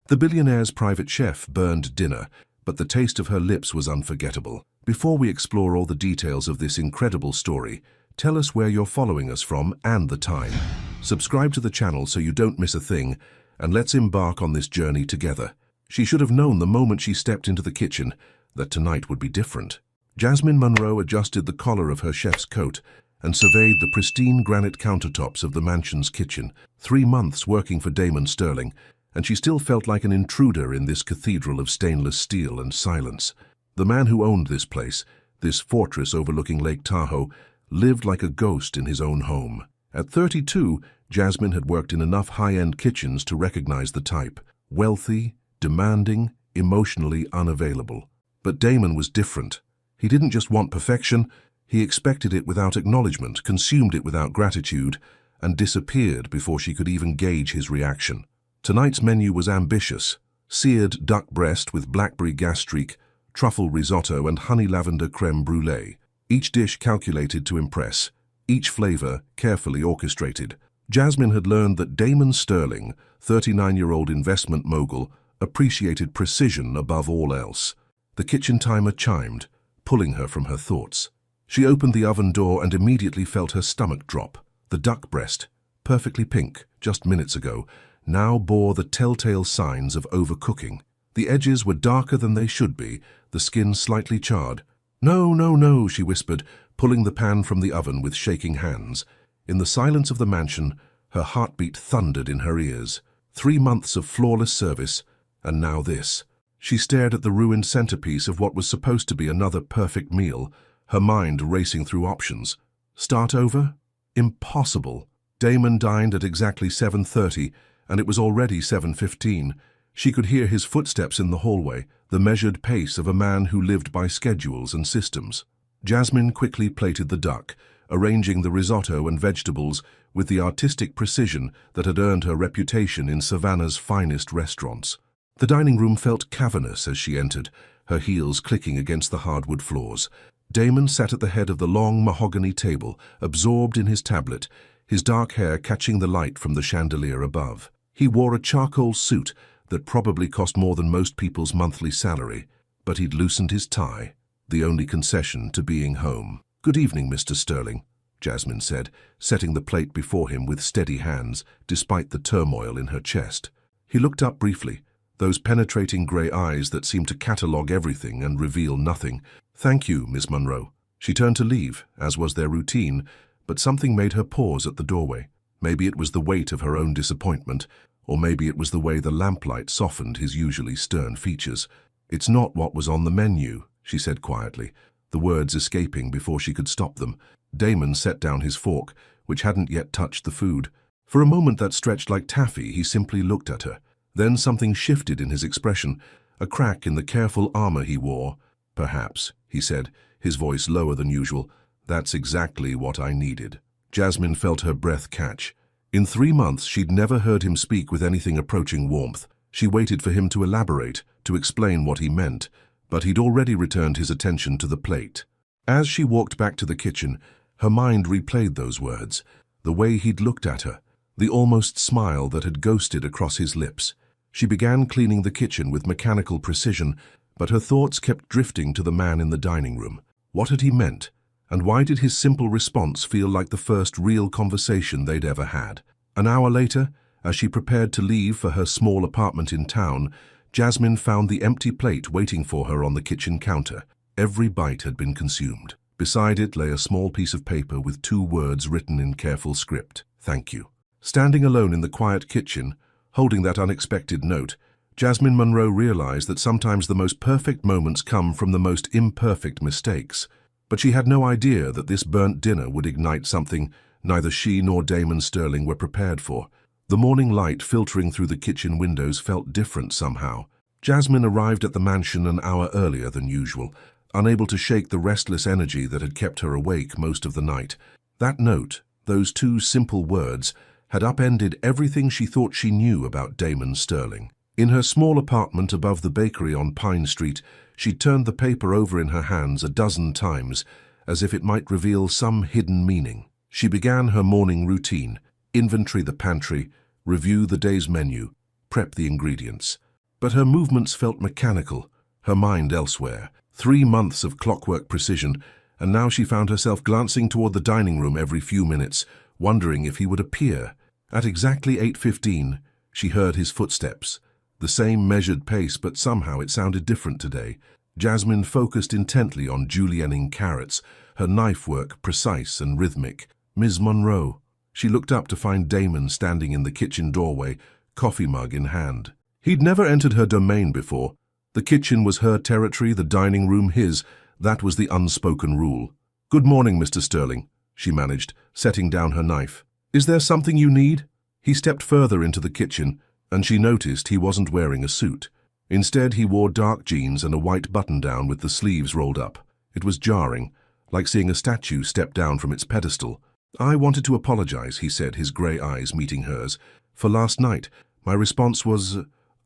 The billionaire's private chef burned dinner, but the taste of her lips was unforgettable. Before we explore all the details of this incredible story, tell us where you're following us from and the time. Subscribe to the channel so you don't miss a thing, and let's embark on this journey together. She should have known the moment she stepped into the kitchen that tonight would be different. Jasmine Monroe adjusted the collar of her chef's coat and surveyed the pristine granite countertops of the mansion's kitchen. 3 months working for Damon Sterling, and she still felt like an intruder in this cathedral of stainless steel and silence. The man who owned this place, this fortress overlooking Lake Tahoe, lived like a ghost in his own home. At 32, Jasmine had worked in enough high-end kitchens to recognize the type: wealthy, demanding, emotionally unavailable. But Damon was different. He didn't just want perfection, he expected it without acknowledgement, consumed it without gratitude, and disappeared before she could even gauge his reaction. Tonight's menu was ambitious: seared duck breast with blackberry gastrique, truffle risotto, and honey lavender creme brulee. Each dish calculated to impress, each flavor carefully orchestrated. Jasmine had learned that Damon Sterling, 39-year-old investment mogul, appreciated precision above all else. The kitchen timer chimed, pulling her from her thoughts. She opened the oven door and immediately felt her stomach drop. The duck breast, perfectly pink just minutes ago, now bore the telltale signs of overcooking. The edges were darker than they should be, the skin slightly charred. "No, no, no," she whispered, pulling the pan from the oven with shaking hands. In the silence of the mansion, her heartbeat thundered in her ears. 3 months of flawless service, and now this. She stared at the ruined centerpiece of what was supposed to be another perfect meal, her mind racing through options. Start over? Impossible. Damon dined at exactly 7:30, and it was already 7:15. She could hear his footsteps in the hallway, the measured pace of a man who lived by schedules and systems. Jasmine quickly plated the duck, arranging the risotto and vegetables with the artistic precision that had earned her reputation in Savannah's finest restaurants. The dining room felt cavernous as she entered, her heels clicking against the hardwood floors. Damon sat at the head of the long mahogany table, absorbed in his tablet, his dark hair catching the light from the chandelier above. He wore a charcoal suit that probably cost more than most people's monthly salary, but he'd loosened his tie, the only concession to being home. "Good evening, Mr. Sterling," Jasmine said, setting the plate before him with steady hands, despite the turmoil in her chest. He looked up briefly, those penetrating grey eyes that seemed to catalogue everything and reveal nothing. "Thank you, Miss Monroe." She turned to leave, as was their routine, but something made her pause at the doorway. Maybe it was the weight of her own disappointment, or maybe it was the way the lamplight softened his usually stern features. "It's not what was on the menu," she said quietly, the words escaping before she could stop them. Damon set down his fork, which hadn't yet touched the food. For a moment that stretched like taffy, he simply looked at her. Then something shifted in his expression, a crack in the careful armor he wore. "Perhaps," he said, his voice lower than usual. "That's exactly what I needed." Jasmine felt her breath catch. In 3 months, she'd never heard him speak with anything approaching warmth. She waited for him to elaborate, to explain what he meant, but he'd already returned his attention to the plate. As she walked back to the kitchen, her mind replayed those words, the way he'd looked at her, the almost smile that had ghosted across his lips. She began cleaning the kitchen with mechanical precision, but her thoughts kept drifting to the man in the dining room. What had he meant? And why did his simple response feel like the first real conversation they'd ever had? An hour later, as she prepared to leave for her small apartment in town, Jasmine found the empty plate waiting for her on the kitchen counter. Every bite had been consumed. Beside it lay a small piece of paper with 2 words written in careful script: "Thank you." Standing alone in the quiet kitchen, holding that unexpected note, Jasmine Monroe realized that sometimes the most perfect moments come from the most imperfect mistakes. But she had no idea that this burnt dinner would ignite something neither she nor Damon Sterling were prepared for. The morning light filtering through the kitchen windows felt different somehow. Jasmine arrived at the mansion an hour earlier than usual, unable to shake the restless energy that had kept her awake most of the night. That note, those 2 simple words, had upended everything she thought she knew about Damon Sterling. In her small apartment above the bakery on Pine Street, she turned the paper over in her hands a dozen times, as if it might reveal some hidden meaning. She began her morning routine: inventory the pantry, review the day's menu, prep the ingredients. But her movements felt mechanical, her mind elsewhere. 3 months of clockwork precision, and now she found herself glancing toward the dining room every few minutes, wondering if he would appear. At exactly 8:15, she heard his footsteps. The same measured pace, but somehow it sounded different today. Jasmine focused intently on julienning carrots, her knife work precise and rhythmic. "Ms. Monroe." She looked up to find Damon standing in the kitchen doorway, coffee mug in hand. He'd never entered her domain before. The kitchen was her territory, the dining room his. That was the unspoken rule. "Good morning, Mr. Sterling," she managed, setting down her knife. "Is there something you need?" He stepped further into the kitchen, and she noticed he wasn't wearing a suit. Instead, he wore dark jeans and a white button-down with the sleeves rolled up. It was jarring, like seeing a statue step down from its pedestal. "I wanted to apologize," he said, his grey eyes meeting hers. "For last night, my response was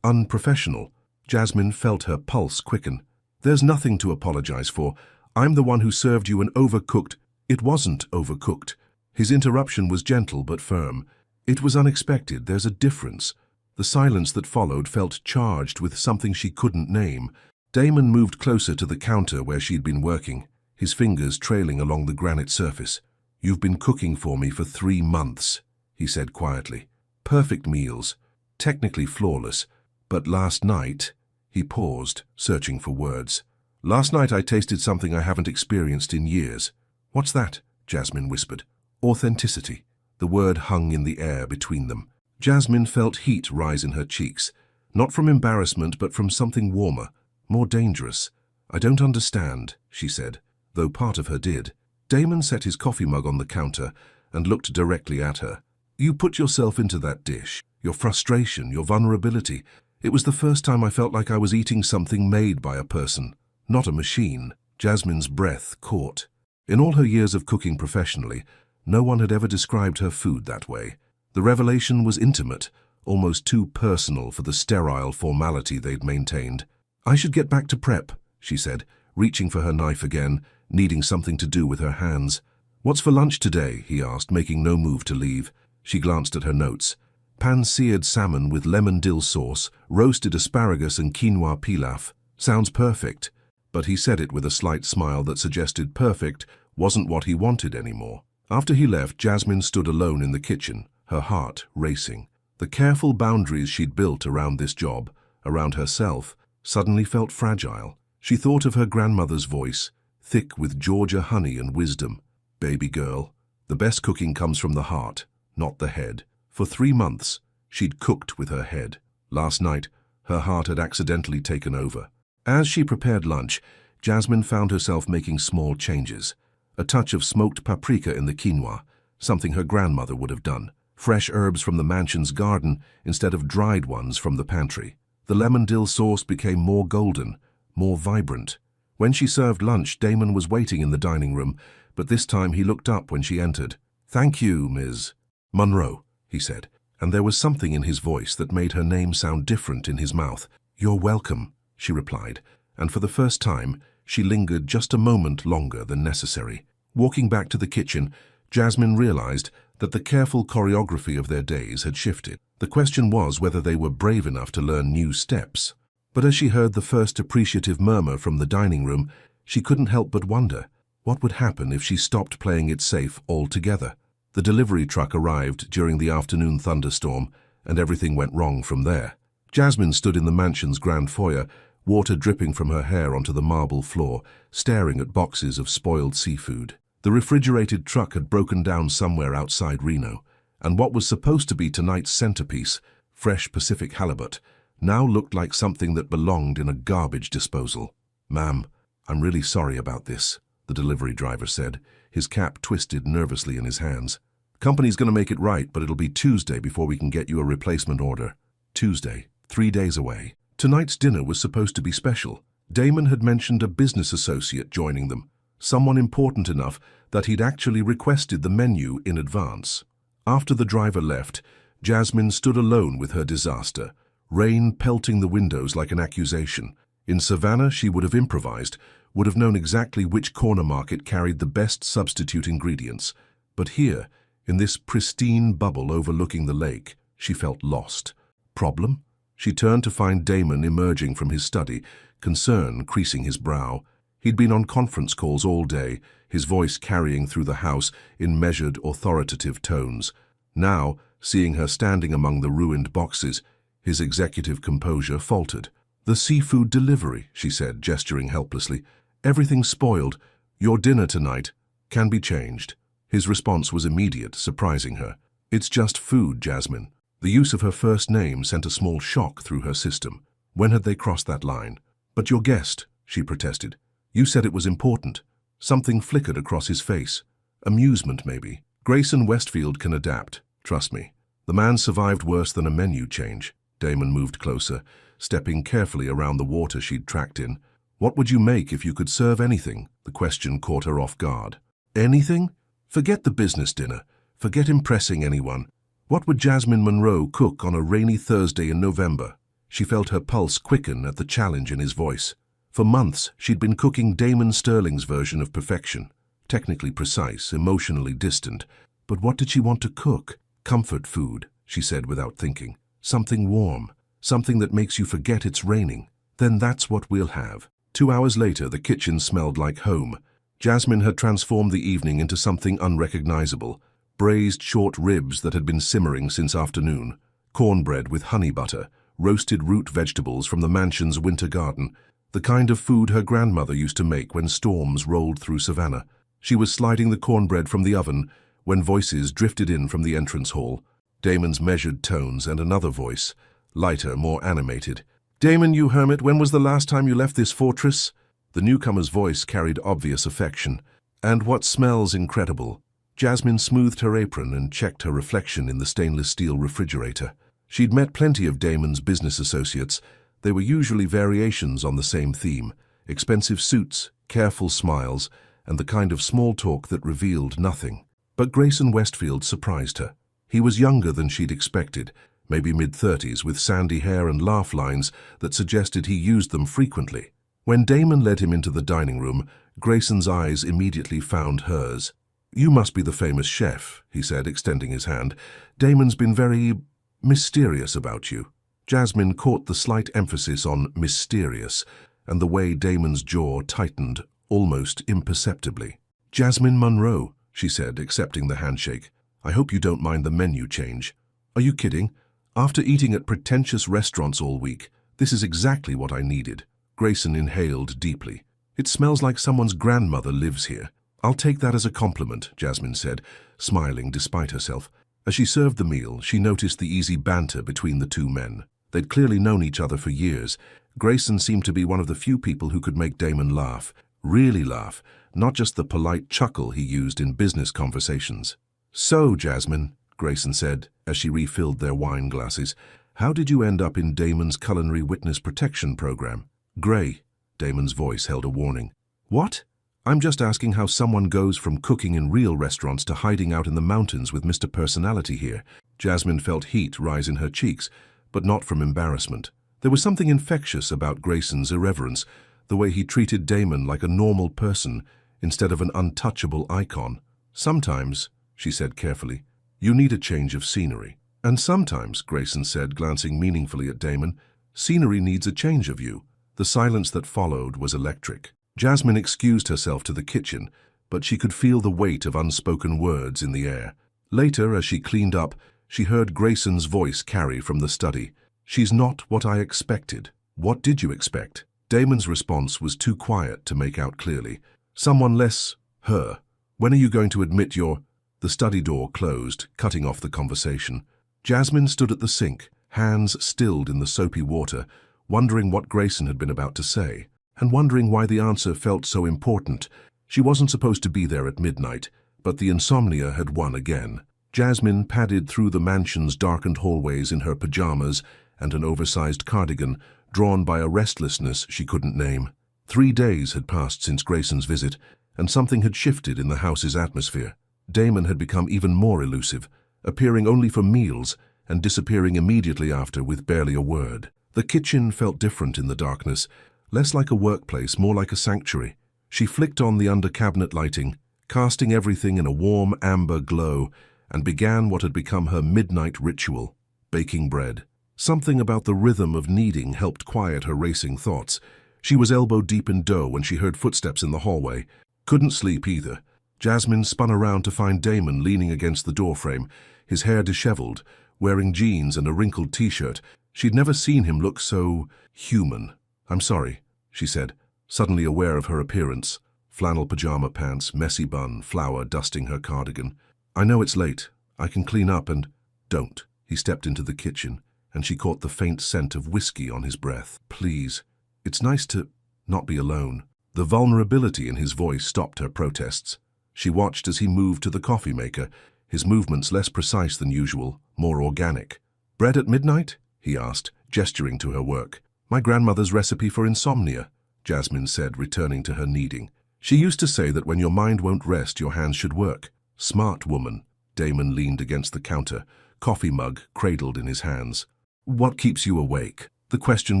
unprofessional." Jasmine felt her pulse quicken. "There's nothing to apologize for. I'm the one who served you an overcooked—" "It wasn't overcooked." His interruption was gentle but firm. "It was unexpected. There's a difference." The silence that followed felt charged with something she couldn't name. Damon moved closer to the counter where she'd been working, his fingers trailing along the granite surface. "You've been cooking for me for 3 months, he said quietly. "Perfect meals, technically flawless. But last night—" He paused, searching for words. "Last night I tasted something I haven't experienced in years." "What's that?" Jasmine whispered. "Authenticity." The word hung in the air between them. Jasmine felt heat rise in her cheeks, not from embarrassment but from something warmer, more dangerous. "I don't understand," she said, though part of her did. Damon set his coffee mug on the counter and looked directly at her. "You put yourself into that dish, your frustration, your vulnerability. It was the first time I felt like I was eating something made by a person, not a machine." Jasmine's breath caught. In all her years of cooking professionally, no one had ever described her food that way. The revelation was intimate, almost too personal for the sterile formality they'd maintained. "I should get back to prep," she said, reaching for her knife again, needing something to do with her hands. "What's for lunch today?" he asked, making no move to leave. She glanced at her notes. "Pan-seared salmon with lemon dill sauce, roasted asparagus and quinoa pilaf. Sounds perfect." But he said it with a slight smile that suggested perfect wasn't what he wanted anymore. After he left, Jasmine stood alone in the kitchen, her heart racing. The careful boundaries she'd built around this job, around herself, suddenly felt fragile. She thought of her grandmother's voice, thick with Georgia honey and wisdom. "Baby girl, the best cooking comes from the heart, not the head." For 3 months, she'd cooked with her head. Last night, her heart had accidentally taken over. As she prepared lunch, Jasmine found herself making small changes. A touch of smoked paprika in the quinoa, something her grandmother would have done. Fresh herbs from the mansion's garden instead of dried ones from the pantry. The lemon dill sauce became more golden, more vibrant. When she served lunch, Damon was waiting in the dining room, but this time he looked up when she entered. "Thank you, Ms. Monroe," he said, and there was something in his voice that made her name sound different in his mouth. "You're welcome," she replied, and for the first time, she lingered just a moment longer than necessary. Walking back to the kitchen, Jasmine realized that the careful choreography of their days had shifted. The question was whether they were brave enough to learn new steps. But as she heard the first appreciative murmur from the dining room, she couldn't help but wonder, what would happen if she stopped playing it safe altogether? The delivery truck arrived during the afternoon thunderstorm, and everything went wrong from there. Jasmine stood in the mansion's grand foyer, water dripping from her hair onto the marble floor, staring at boxes of spoiled seafood. The refrigerated truck had broken down somewhere outside Reno, and what was supposed to be tonight's centerpiece, fresh Pacific halibut, now looked like something that belonged in a garbage disposal. "Ma'am, I'm really sorry about this," the delivery driver said, his cap twisted nervously in his hands. "Company's going to make it right, but it'll be Tuesday before we can get you a replacement order." Tuesday, 3 days away. Tonight's dinner was supposed to be special. Damon had mentioned a business associate joining them, someone important enough that he'd actually requested the menu in advance. After the driver left, Jasmine stood alone with her disaster, rain pelting the windows like an accusation. In Savannah, she would have improvised, would have known exactly which corner market carried the best substitute ingredients. But here, in this pristine bubble overlooking the lake, she felt lost. Problem? She turned to find Damon emerging from his study, concern creasing his brow. He'd been on conference calls all day, his voice carrying through the house in measured, authoritative tones. Now, seeing her standing among the ruined boxes, his executive composure faltered. "The seafood delivery," she said, gesturing helplessly. "Everything's spoiled. Your dinner tonight can be changed." His response was immediate, surprising her. "It's just food, Jasmine." The use of her first name sent a small shock through her system. When had they crossed that line? "But your guest," she protested. "You said it was important." Something flickered across his face. Amusement, maybe. "Grayson Westfield can adapt, trust me. The man survived worse than a menu change." Damon moved closer, stepping carefully around the water she'd tracked in. "What would you make if you could serve anything?" The question caught her off guard. "Anything? Forget the business dinner. Forget impressing anyone. What would Jasmine Monroe cook on a rainy Thursday in November?" She felt her pulse quicken at the challenge in his voice. For months, she'd been cooking Damon Sterling's version of perfection. Technically precise, emotionally distant. But what did she want to cook? "Comfort food," she said without thinking. "Something warm. Something that makes you forget it's raining. Then that's what we'll have." 2 hours later, the kitchen smelled like home. Jasmine had transformed the evening into something unrecognizable. Braised short ribs that had been simmering since afternoon, cornbread with honey butter, roasted root vegetables from the mansion's winter garden, the kind of food her grandmother used to make when storms rolled through Savannah. She was sliding the cornbread from the oven when voices drifted in from the entrance hall. Damon's measured tones and another voice, lighter, more animated. "Damon, you hermit, when was the last time you left this fortress?" The newcomer's voice carried obvious affection. "And what smells incredible?" Jasmine smoothed her apron and checked her reflection in the stainless steel refrigerator. She'd met plenty of Damon's business associates. They were usually variations on the same theme: expensive suits, careful smiles, and the kind of small talk that revealed nothing. But Grayson Westfield surprised her. He was younger than she'd expected, maybe mid-30s, with sandy hair and laugh lines that suggested he used them frequently. When Damon led him into the dining room, Grayson's eyes immediately found hers. "You must be the famous chef," he said, extending his hand. "Damon's been very mysterious about you." Jasmine caught the slight emphasis on mysterious, and the way Damon's jaw tightened, almost imperceptibly. "Jasmine Monroe," she said, accepting the handshake. "I hope you don't mind the menu change." "Are you kidding? After eating at pretentious restaurants all week, this is exactly what I needed." Grayson inhaled deeply. "It smells like someone's grandmother lives here." "I'll take that as a compliment," Jasmine said, smiling despite herself. As she served the meal, she noticed the easy banter between the two men. They'd clearly known each other for years. Grayson seemed to be one of the few people who could make Damon laugh, really laugh, not just the polite chuckle he used in business conversations. "So, Jasmine," Grayson said, as she refilled their wine glasses, "how did you end up in Damon's culinary witness protection program?" "Gray," Damon's voice held a warning. "What?" "I'm just asking how someone goes from cooking in real restaurants to hiding out in the mountains with Mr. Personality here." Jasmine felt heat rise in her cheeks, but not from embarrassment. There was something infectious about Grayson's irreverence, the way he treated Damon like a normal person instead of an untouchable icon. "Sometimes," she said carefully, "you need a change of scenery." "And sometimes," Grayson said, glancing meaningfully at Damon, "scenery needs a change of you." The silence that followed was electric. Jasmine excused herself to the kitchen, but she could feel the weight of unspoken words in the air. Later, as she cleaned up, she heard Grayson's voice carry from the study. "She's not what I expected." "What did you expect?" Damon's response was too quiet to make out clearly. "Someone less her. When are you going to admit your—" The study door closed, cutting off the conversation. Jasmine stood at the sink, hands stilled in the soapy water, wondering what Grayson had been about to say, and wondering why the answer felt so important. She wasn't supposed to be there at midnight, but the insomnia had won again. Jasmine padded through the mansion's darkened hallways in her pajamas and an oversized cardigan, drawn by a restlessness she couldn't name. 3 days had passed since Grayson's visit, and something had shifted in the house's atmosphere. Damon had become even more elusive, appearing only for meals and disappearing immediately after with barely a word. The kitchen felt different in the darkness, less like a workplace, more like a sanctuary. She flicked on the under-cabinet lighting, casting everything in a warm amber glow, and began what had become her midnight ritual: baking bread. Something about the rhythm of kneading helped quiet her racing thoughts. She was elbow deep in dough when she heard footsteps in the hallway. Couldn't sleep either. Jasmine spun around to find Damon leaning against the doorframe, his hair disheveled, wearing jeans and a wrinkled t-shirt. She'd never seen him look so human. "I'm sorry," she said, suddenly aware of her appearance. Flannel pajama pants, messy bun, flour dusting her cardigan. "I know it's late. I can clean up and—" "Don't." He stepped into the kitchen, and she caught the faint scent of whiskey on his breath. "Please. It's nice to not be alone." The vulnerability in his voice stopped her protests. She watched as he moved to the coffee maker, his movements less precise than usual, more organic. "Bread at midnight?" he asked, gesturing to her work. "My grandmother's recipe for insomnia," Jasmine said, returning to her kneading. "She used to say that when your mind won't rest, your hands should work." "Smart woman." Damon leaned against the counter, coffee mug cradled in his hands. "What keeps you awake?" The question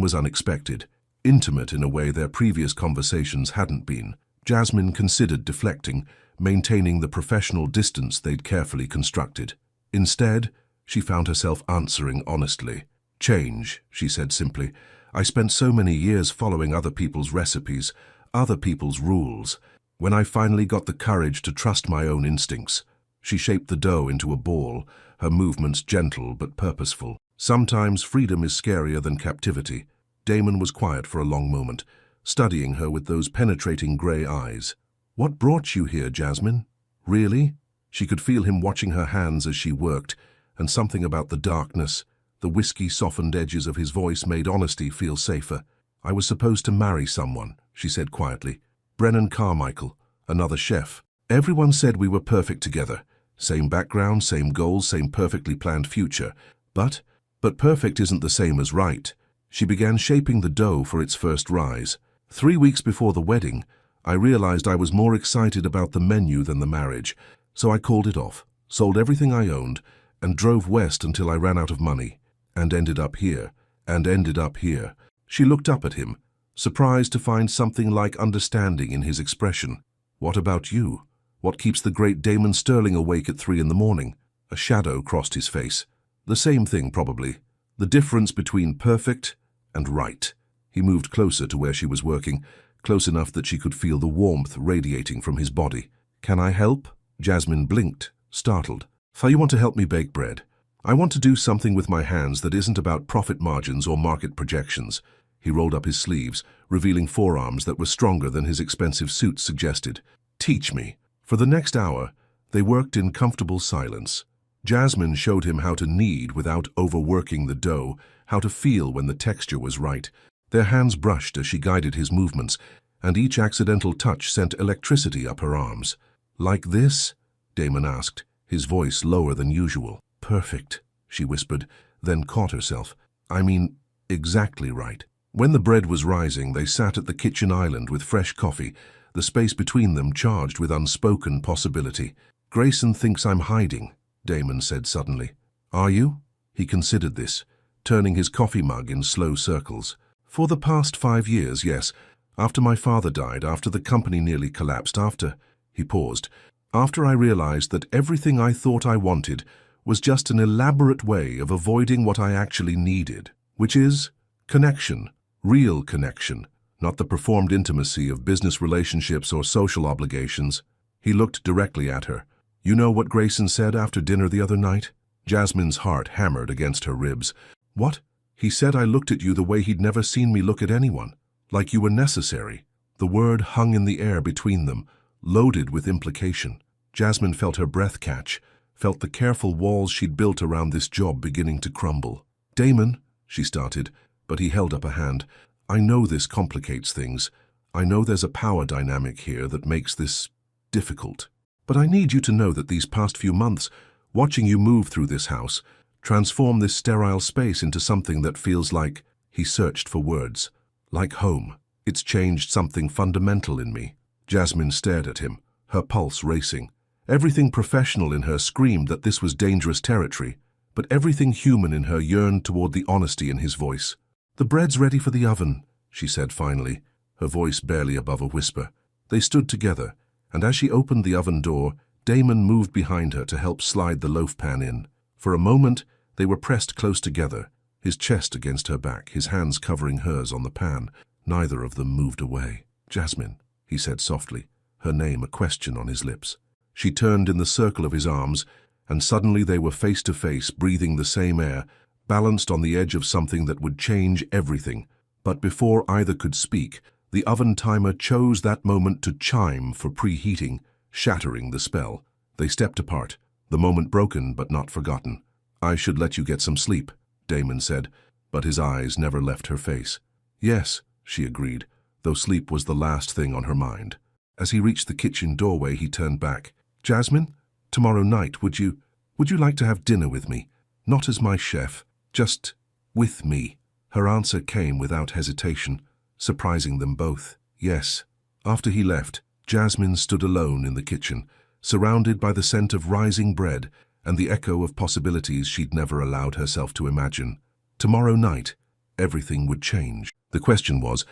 was unexpected, intimate in a way their previous conversations hadn't been. Jasmine considered deflecting, maintaining the professional distance they'd carefully constructed. Instead, she found herself answering honestly. "Change," she said simply. "I spent so many years following other people's recipes, other people's rules. When I finally got the courage to trust my own instincts." She shaped the dough into a ball, her movements gentle but purposeful. "Sometimes freedom is scarier than captivity." Damon was quiet for a long moment, studying her with those penetrating grey eyes. "What brought you here, Jasmine? Really?" She could feel him watching her hands as she worked, and something about the darkness, the whiskey-softened edges of his voice made honesty feel safer. "I was supposed to marry someone," she said quietly. "Brennan Carmichael, another chef. Everyone said we were perfect together. Same background, same goals, same perfectly planned future. But perfect isn't the same as right." She began shaping the dough for its first rise. 3 weeks before the wedding, I realized I was more excited about the menu than the marriage, so I called it off, sold everything I owned, and drove west until I ran out of money, and ended up here. She looked up at him, surprised to find something like understanding in his expression. "What about you? What keeps the great Damon Sterling awake at 3 in the morning?" A shadow crossed his face. "The same thing, probably. The difference between perfect and right." He moved closer to where she was working, close enough that she could feel the warmth radiating from his body. "Can I help?" Jasmine blinked, startled. "So you want to help me bake bread? I want to do something with my hands that isn't about profit margins or market projections." He rolled up his sleeves, revealing forearms that were stronger than his expensive suit suggested. "Teach me." For the next hour, they worked in comfortable silence. Jasmine showed him how to knead without overworking the dough, how to feel when the texture was right. Their hands brushed as she guided his movements, and each accidental touch sent electricity up her arms. "Like this?" Damon asked, his voice lower than usual. "Perfect," she whispered, then caught herself. "I mean, exactly right." When the bread was rising, they sat at the kitchen island with fresh coffee, the space between them charged with unspoken possibility. "Grayson thinks I'm hiding," Damon said suddenly. "Are you?" He considered this, turning his coffee mug in slow circles. "For the past 5 years, yes. After my father died, after the company nearly collapsed, after—" He paused. "After I realized that everything I thought I wanted was just an elaborate way of avoiding what I actually needed, which is connection, real connection, not the performed intimacy of business relationships or social obligations." He looked directly at her. "You know what Grayson said after dinner the other night?" Jasmine's heart hammered against her ribs. "What?" "He said I looked at you the way he'd never seen me look at anyone, like you were necessary." The word hung in the air between them, loaded with implication. Jasmine felt her breath catch, felt the careful walls she'd built around this job beginning to crumble. "Damon," she started, but he held up a hand. "I know this complicates things. I know there's a power dynamic here that makes this difficult. But I need you to know that these past few months, watching you move through this house, transform this sterile space into something that feels like—" He searched for words. "Like home. It's changed something fundamental in me." Jasmine stared at him, her pulse racing. Everything professional in her screamed that this was dangerous territory, but everything human in her yearned toward the honesty in his voice. "The bread's ready for the oven," she said finally, her voice barely above a whisper. They stood together, and as she opened the oven door, Damon moved behind her to help slide the loaf pan in. For a moment, they were pressed close together, his chest against her back, his hands covering hers on the pan. Neither of them moved away. "Jasmine," he said softly, her name a question on his lips. She turned in the circle of his arms, and suddenly they were face to face, breathing the same air, balanced on the edge of something that would change everything. But before either could speak, the oven timer chose that moment to chime for preheating, shattering the spell. They stepped apart, the moment broken but not forgotten. "I should let you get some sleep," Damon said, but his eyes never left her face. "Yes," she agreed, though sleep was the last thing on her mind. As he reached the kitchen doorway, he turned back. "Jasmine, tomorrow night, would you like to have dinner with me? Not as my chef, just with me." Her answer came without hesitation, surprising them both. Yes. After he left, Jasmine stood alone in the kitchen, surrounded by the scent of rising bread and the echo of possibilities she'd never allowed herself to imagine. Tomorrow night, everything would change. The question was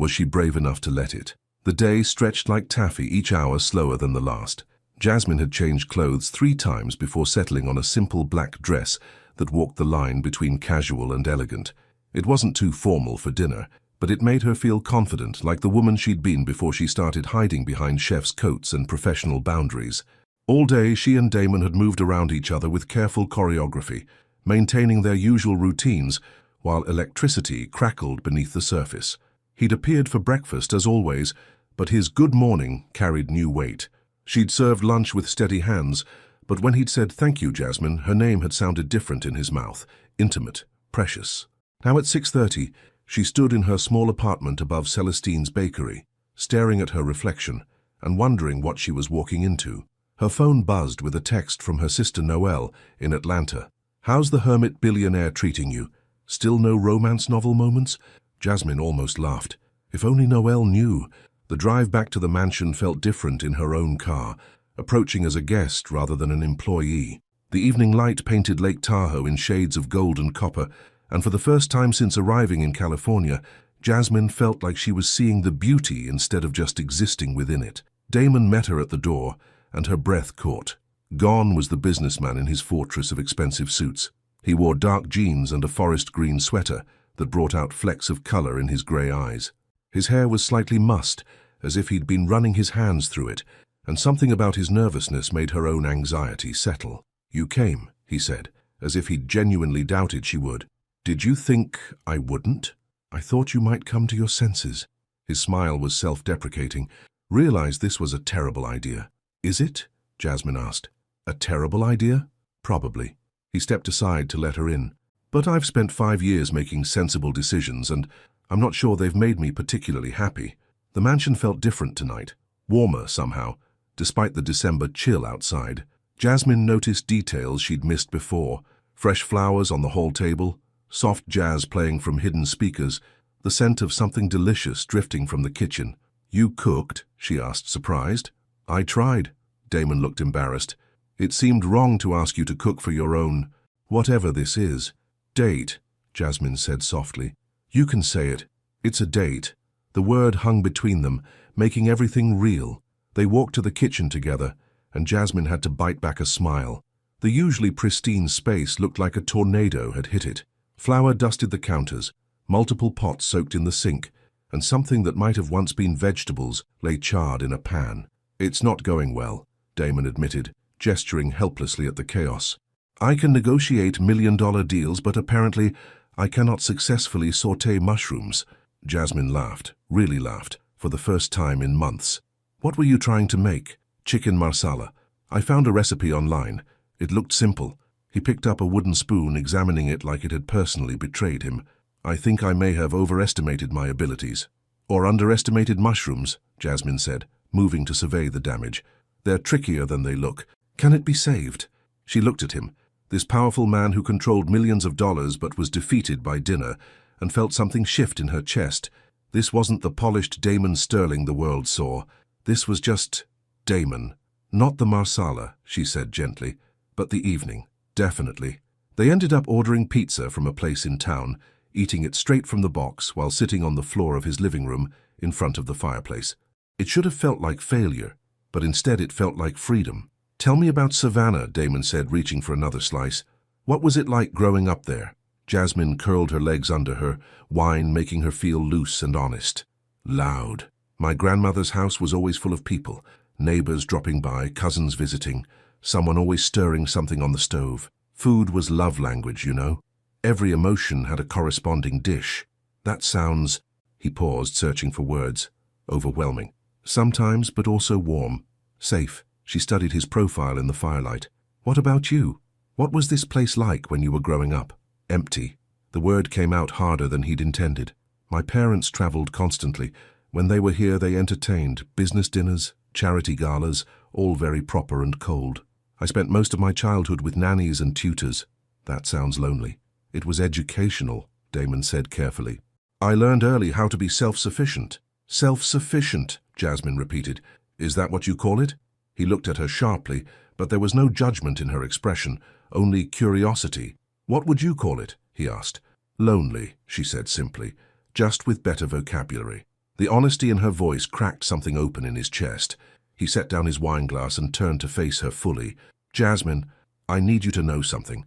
she brave enough to let it? The day stretched like taffy, each hour slower than the last. Jasmine had changed clothes 3 times before settling on a simple black dress that walked the line between casual and elegant. It wasn't too formal for dinner, but it made her feel confident, like the woman she'd been before she started hiding behind chef's coats and professional boundaries. All day, she and Damon had moved around each other with careful choreography, maintaining their usual routines while electricity crackled beneath the surface. He'd appeared for breakfast as always, but his good morning carried new weight. She'd served lunch with steady hands, but when he'd said "Thank you, Jasmine," her name had sounded different in his mouth, intimate, precious. Now at 6:30, she stood in her small apartment above Celestine's bakery, staring at her reflection and wondering what she was walking into. Her phone buzzed with a text from her sister Noelle in Atlanta. "How's the hermit billionaire treating you? Still no romance novel moments?" Jasmine almost laughed. If only Noelle knew. The drive back to the mansion felt different in her own car, approaching as a guest rather than an employee. The evening light painted Lake Tahoe in shades of gold and copper, and for the first time since arriving in California, Jasmine felt like she was seeing the beauty instead of just existing within it. Damon met her at the door, and her breath caught. Gone was the businessman in his fortress of expensive suits. He wore dark jeans and a forest green sweater that brought out flecks of color in his gray eyes. His hair was slightly mussed, as if he'd been running his hands through it, and something about his nervousness made her own anxiety settle. "You came," he said, as if he'd genuinely doubted she would. "Did you think I wouldn't? I thought you might come to your senses." His smile was self-deprecating. "Realized this was a terrible idea." "Is it?" Jasmine asked. "A terrible idea?" "Probably." He stepped aside to let her in. "But I've spent 5 years making sensible decisions, and I'm not sure they've made me particularly happy." The mansion felt different tonight, warmer somehow, despite the December chill outside. Jasmine noticed details she'd missed before: fresh flowers on the hall table, soft jazz playing from hidden speakers, the scent of something delicious drifting from the kitchen. "You cooked?" she asked, surprised. "I tried." Damon looked embarrassed. "It seemed wrong to ask you to cook for your own, whatever this is." "Date," Jasmine said softly. "You can say it. It's a date." The word hung between them, making everything real. They walked to the kitchen together, and Jasmine had to bite back a smile. The usually pristine space looked like a tornado had hit it. Flour dusted the counters, multiple pots soaked in the sink, and something that might have once been vegetables lay charred in a pan. "It's not going well," Damon admitted, gesturing helplessly at the chaos. "I can negotiate million-dollar deals, but apparently I cannot successfully sauté mushrooms." Jasmine laughed, really laughed, for the first time in months. "What were you trying to make?" "Chicken marsala. I found a recipe online. It looked simple." He picked up a wooden spoon, examining it like it had personally betrayed him. "I think I may have overestimated my abilities." "Or underestimated mushrooms," Jasmine said, moving to survey the damage. "They're trickier than they look. Can it be saved?" She looked at him, this powerful man who controlled millions of dollars but was defeated by dinner, and felt something shift in her chest. This wasn't the polished Damon Sterling the world saw. This was just Damon. "Not the marsala," she said gently, "but the evening. Definitely." They ended up ordering pizza from a place in town, eating it straight from the box while sitting on the floor of his living room in front of the fireplace. It should have felt like failure, but instead it felt like freedom. "Tell me about Savannah," Damon said, reaching for another slice. "What was it like growing up there?" Jasmine curled her legs under her, wine making her feel loose and honest. Loud. My grandmother's house was always full of people, neighbors dropping by, cousins visiting, someone always stirring something on the stove. Food was love language, you know. Every emotion had a corresponding dish. That sounds, he paused, searching for words, overwhelming. Sometimes, but also warm. Safe. She studied his profile in the firelight. What about you? What was this place like when you were growing up? Empty. The word came out harder than he'd intended. My parents traveled constantly. When they were here, they entertained, business dinners, charity galas, all very proper and cold. I spent most of my childhood with nannies and tutors. That sounds lonely. It was educational, Damon said carefully. I learned early how to be self-sufficient. Self-sufficient, Jasmine repeated. Is that what you call it? He looked at her sharply, but there was no judgment in her expression, only curiosity. What would you call it? He asked. Lonely, she said simply, just with better vocabulary. The honesty in her voice cracked something open in his chest. He set down his wineglass and turned to face her fully. Jasmine, I need you to know something.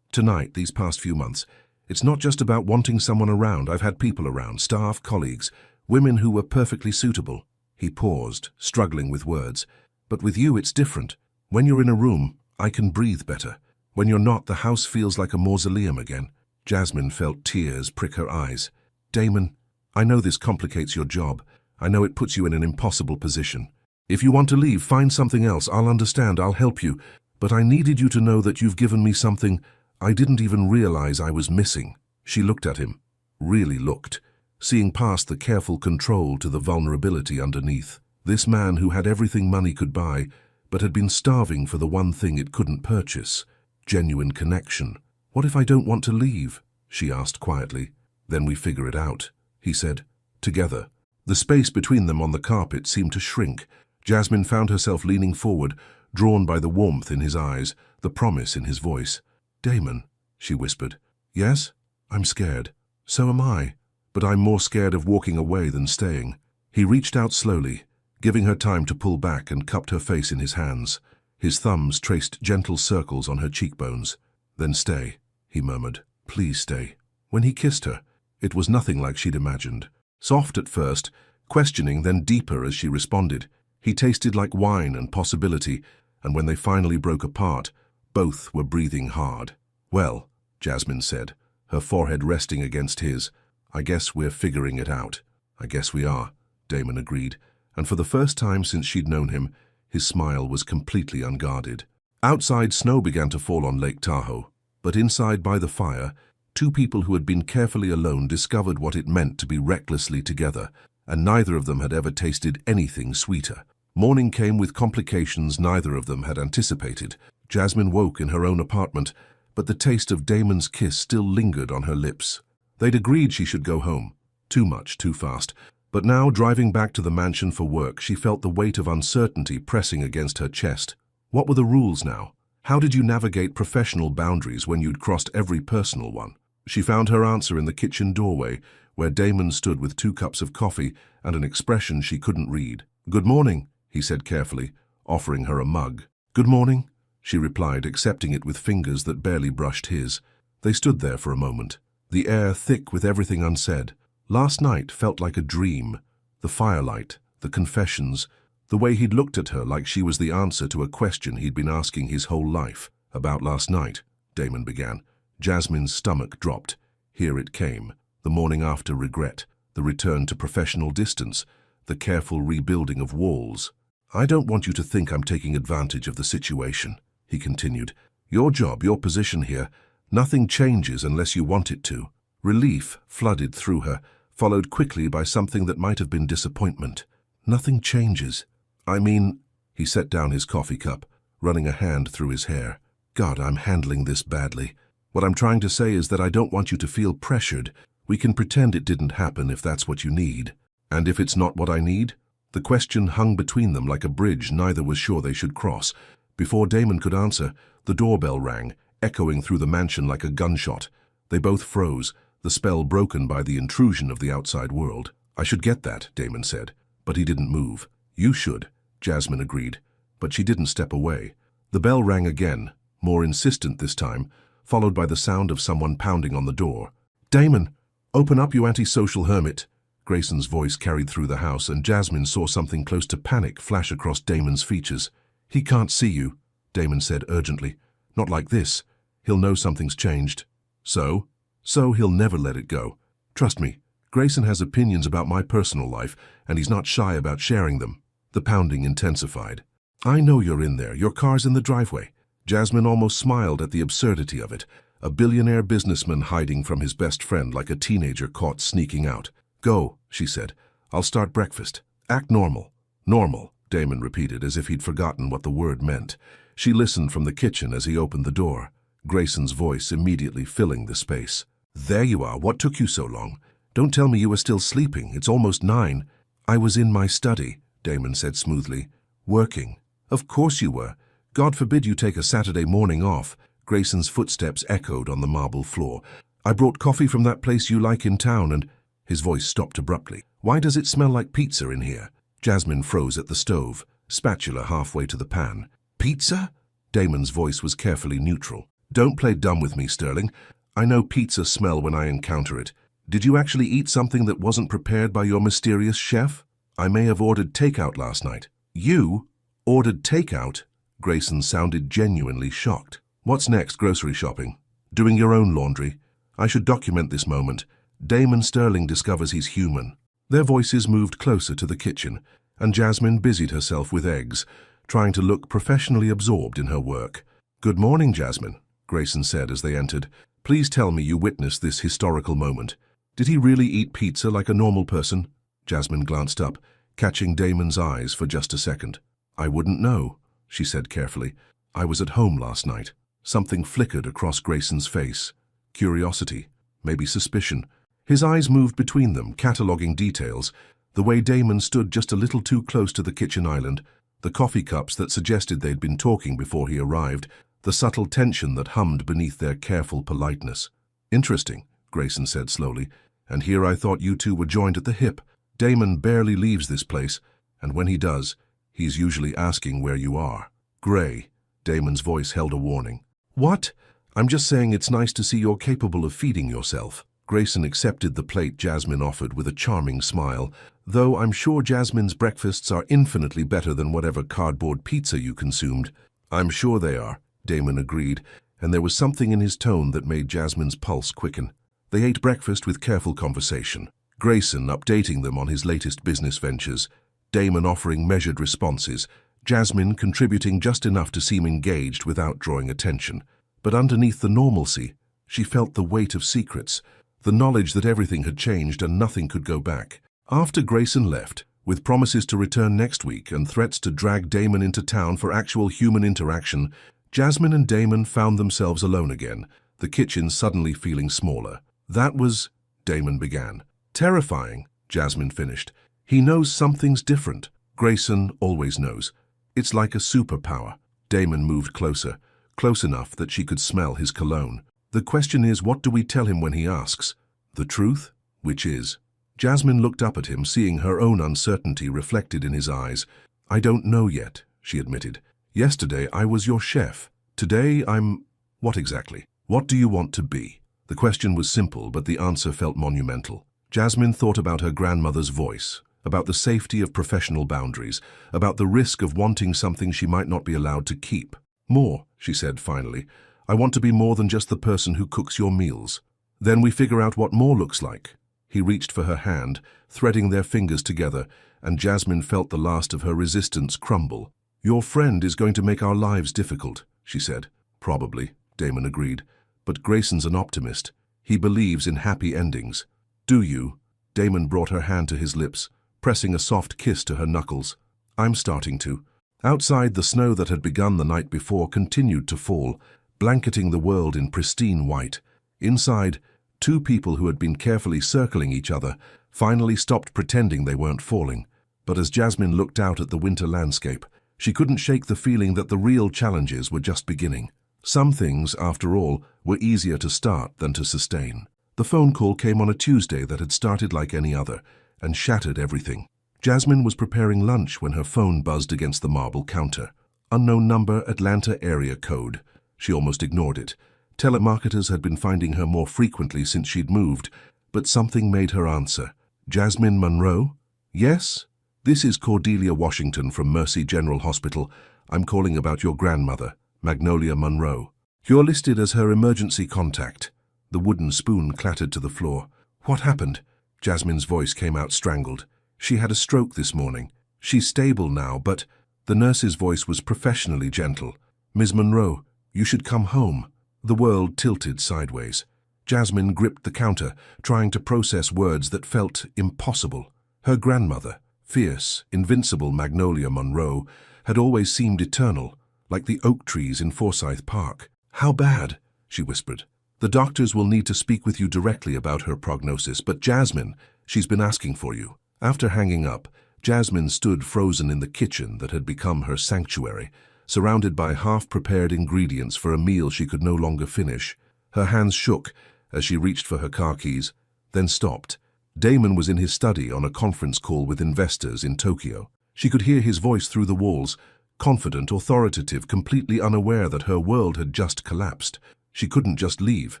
Tonight, these past few months, it's not just about wanting someone around. I've had people around, staff, colleagues, women who were perfectly suitable. He paused, struggling with words. But with you, it's different. When you're in a room, I can breathe better. When you're not, the house feels like a mausoleum again. Jasmine felt tears prick her eyes. Damon, I know this complicates your job. I know it puts you in an impossible position. If you want to leave, find something else. I'll understand. I'll help you. But I needed you to know that you've given me something I didn't even realize I was missing. She looked at him. Really looked. Seeing past the careful control to the vulnerability underneath. This man who had everything money could buy, but had been starving for the one thing it couldn't purchase. Genuine connection. What if I don't want to leave? She asked quietly. Then we figure it out, he said. Together. The space between them on the carpet seemed to shrink. Jasmine found herself leaning forward, drawn by the warmth in his eyes, the promise in his voice. Damon, she whispered. Yes? I'm scared. So am I. But I'm more scared of walking away than staying. He reached out slowly, giving her time to pull back, and cupped her face in his hands. His thumbs traced gentle circles on her cheekbones. Then stay, he murmured. Please stay. When he kissed her, it was nothing like she'd imagined. Soft at first, questioning, then deeper as she responded. He tasted like wine and possibility, and when they finally broke apart, both were breathing hard. Well, Jasmine said, her forehead resting against his, I guess we're figuring it out. I guess we are, Damon agreed, and for the first time since she'd known him, his smile was completely unguarded. Outside, snow began to fall on Lake Tahoe, but inside by the fire, two people who had been carefully alone discovered what it meant to be recklessly together, and neither of them had ever tasted anything sweeter. Morning came with complications neither of them had anticipated. Jasmine woke in her own apartment, but the taste of Damon's kiss still lingered on her lips. They'd agreed she should go home. Too much, too fast. But now, driving back to the mansion for work, she felt the weight of uncertainty pressing against her chest. What were the rules now? How did you navigate professional boundaries when you'd crossed every personal one? She found her answer in the kitchen doorway, where Damon stood with 2 cups of coffee and an expression she couldn't read. Good morning, he said carefully, offering her a mug. Good morning, she replied, accepting it with fingers that barely brushed his. They stood there for a moment, the air thick with everything unsaid. Last night felt like a dream. The firelight, the confessions, the way he'd looked at her like she was the answer to a question he'd been asking his whole life. About last night, Damon began. Jasmine's stomach dropped. Here it came. The morning after regret, the return to professional distance, the careful rebuilding of walls. I don't want you to think I'm taking advantage of the situation, he continued. Your job, your position here, nothing changes unless you want it to. Relief flooded through her, followed quickly by something that might have been disappointment. Nothing changes. I mean, he set down his coffee cup, running a hand through his hair. God, I'm handling this badly. What I'm trying to say is that I don't want you to feel pressured. We can pretend it didn't happen if that's what you need. And if it's not what I need? The question hung between them like a bridge neither was sure they should cross. Before Damon could answer, the doorbell rang, echoing through the mansion like a gunshot. They both froze, the spell broken by the intrusion of the outside world. I should get that, Damon said, but he didn't move. You should, Jasmine agreed, but she didn't step away. The bell rang again, more insistent this time, followed by the sound of someone pounding on the door. "Damon, open up, you antisocial hermit." Grayson's voice carried through the house, and Jasmine saw something close to panic flash across Damon's features. "He can't see you," Damon said urgently. "Not like this. He'll know something's changed." So he'll never let it go. Trust me, Grayson has opinions about my personal life, and he's not shy about sharing them. The pounding intensified. "I know you're in there. Your car's in the driveway." Jasmine almost smiled at the absurdity of it. A billionaire businessman hiding from his best friend like a teenager caught sneaking out. "Go," she said. "I'll start breakfast. Act normal." "Normal," Damon repeated as if he'd forgotten what the word meant. She listened from the kitchen as he opened the door, Grayson's voice immediately filling the space. "There you are. What took you so long? Don't tell me you were still sleeping. It's almost 9. "I was in my study," Damon said smoothly. "Working." "Of course you were. God forbid you take a Saturday morning off." Grayson's footsteps echoed on the marble floor. "I brought coffee from that place you like in town and—" His voice stopped abruptly. "Why does it smell like pizza in here?" Jasmine froze at the stove, spatula halfway to the pan. "Pizza?" Damon's voice was carefully neutral. "Don't play dumb with me, Sterling. I know pizza smell when I encounter it. Did you actually eat something that wasn't prepared by your mysterious chef? I may have ordered takeout last night." "You? Ordered takeout?" Grayson sounded genuinely shocked. "What's next, grocery shopping? Doing your own laundry? I should document this moment. Damon Sterling discovers he's human." Their voices moved closer to the kitchen, and Jasmine busied herself with eggs, trying to look professionally absorbed in her work. "Good morning, Jasmine," Grayson said as they entered. "Please tell me you witnessed this historical moment. Did he really eat pizza like a normal person?" Jasmine glanced up, catching Damon's eyes for just a second. "I wouldn't know," she said carefully. "I was at home last night." Something flickered across Grayson's face. Curiosity, maybe suspicion. His eyes moved between them, cataloging details. The way Damon stood just a little too close to the kitchen island, the coffee cups that suggested they'd been talking before he arrived, the subtle tension that hummed beneath their careful politeness. "Interesting," Grayson said slowly. "And here I thought you two were joined at the hip. Damon barely leaves this place, and when he does, he's usually asking where you are." "Gray," Damon's voice held a warning. "What?" "I'm just saying it's nice to see you're capable of feeding yourself." Grayson accepted the plate Jasmine offered with a charming smile, "though I'm sure Jasmine's breakfasts are infinitely better than whatever cardboard pizza you consumed." "I'm sure they are," Damon agreed, and there was something in his tone that made Jasmine's pulse quicken. They ate breakfast with careful conversation, Grayson updating them on his latest business ventures, Damon offering measured responses, Jasmine contributing just enough to seem engaged without drawing attention. But underneath the normalcy, she felt the weight of secrets, the knowledge that everything had changed and nothing could go back. After Grayson left, with promises to return next week and threats to drag Damon into town for actual human interaction, Jasmine and Damon found themselves alone again, the kitchen suddenly feeling smaller. "That was," Damon began. "Terrifying," Jasmine finished. "He knows something's different. Grayson always knows. It's like a superpower." Damon moved closer, close enough that she could smell his cologne. "The question is, what do we tell him when he asks? The truth? Which is?" Jasmine looked up at him, seeing her own uncertainty reflected in his eyes. "I don't know yet," she admitted. "Yesterday I was your chef. Today I'm—" "What exactly? What do you want to be?" The question was simple, but the answer felt monumental. Jasmine thought about her grandmother's voice, about the safety of professional boundaries, about the risk of wanting something she might not be allowed to keep. "More," she said finally. "I want to be more than just the person who cooks your meals." "Then we figure out what more looks like." He reached for her hand, threading their fingers together, and Jasmine felt the last of her resistance crumble. "Your friend is going to make our lives difficult," she said. "Probably," Damon agreed. "But Grayson's an optimist. He believes in happy endings." "Do you?" Damon brought her hand to his lips, pressing a soft kiss to her knuckles. "I'm starting to." Outside, the snow that had begun the night before continued to fall, blanketing the world in pristine white. Inside, two people who had been carefully circling each other finally stopped pretending they weren't falling. But as Jasmine looked out at the winter landscape, she couldn't shake the feeling that the real challenges were just beginning. Some things, after all, were easier to start than to sustain. The phone call came on a Tuesday that had started like any other, and shattered everything. Jasmine was preparing lunch when her phone buzzed against the marble counter. Unknown number, Atlanta area code. She almost ignored it, Telemarketers had been finding her more frequently since she'd moved, but something made her answer. Jasmine Monroe? Yes? This is Cordelia Washington from Mercy General Hospital. I'm calling about your grandmother, Magnolia Monroe. You're listed as her emergency contact. The wooden spoon clattered to the floor. What happened? Jasmine's voice came out strangled. She had a stroke this morning. She's stable now, but... The nurse's voice was professionally gentle. Ms. Monroe, you should come home. The world tilted sideways. Jasmine gripped the counter, trying to process words that felt impossible. Her grandmother, fierce, invincible Magnolia Monroe, had always seemed eternal, like the oak trees in Forsyth Park. How bad? She whispered. The doctors will need to speak with you directly about her prognosis, but Jasmine, she's been asking for you. After hanging up, Jasmine stood frozen in the kitchen that had become her sanctuary, surrounded by half-prepared ingredients for a meal she could no longer finish. Her hands shook as she reached for her car keys, then stopped. Damon was in his study on a conference call with investors in Tokyo. She could hear his voice through the walls, confident, authoritative, completely unaware that her world had just collapsed. She couldn't just leave,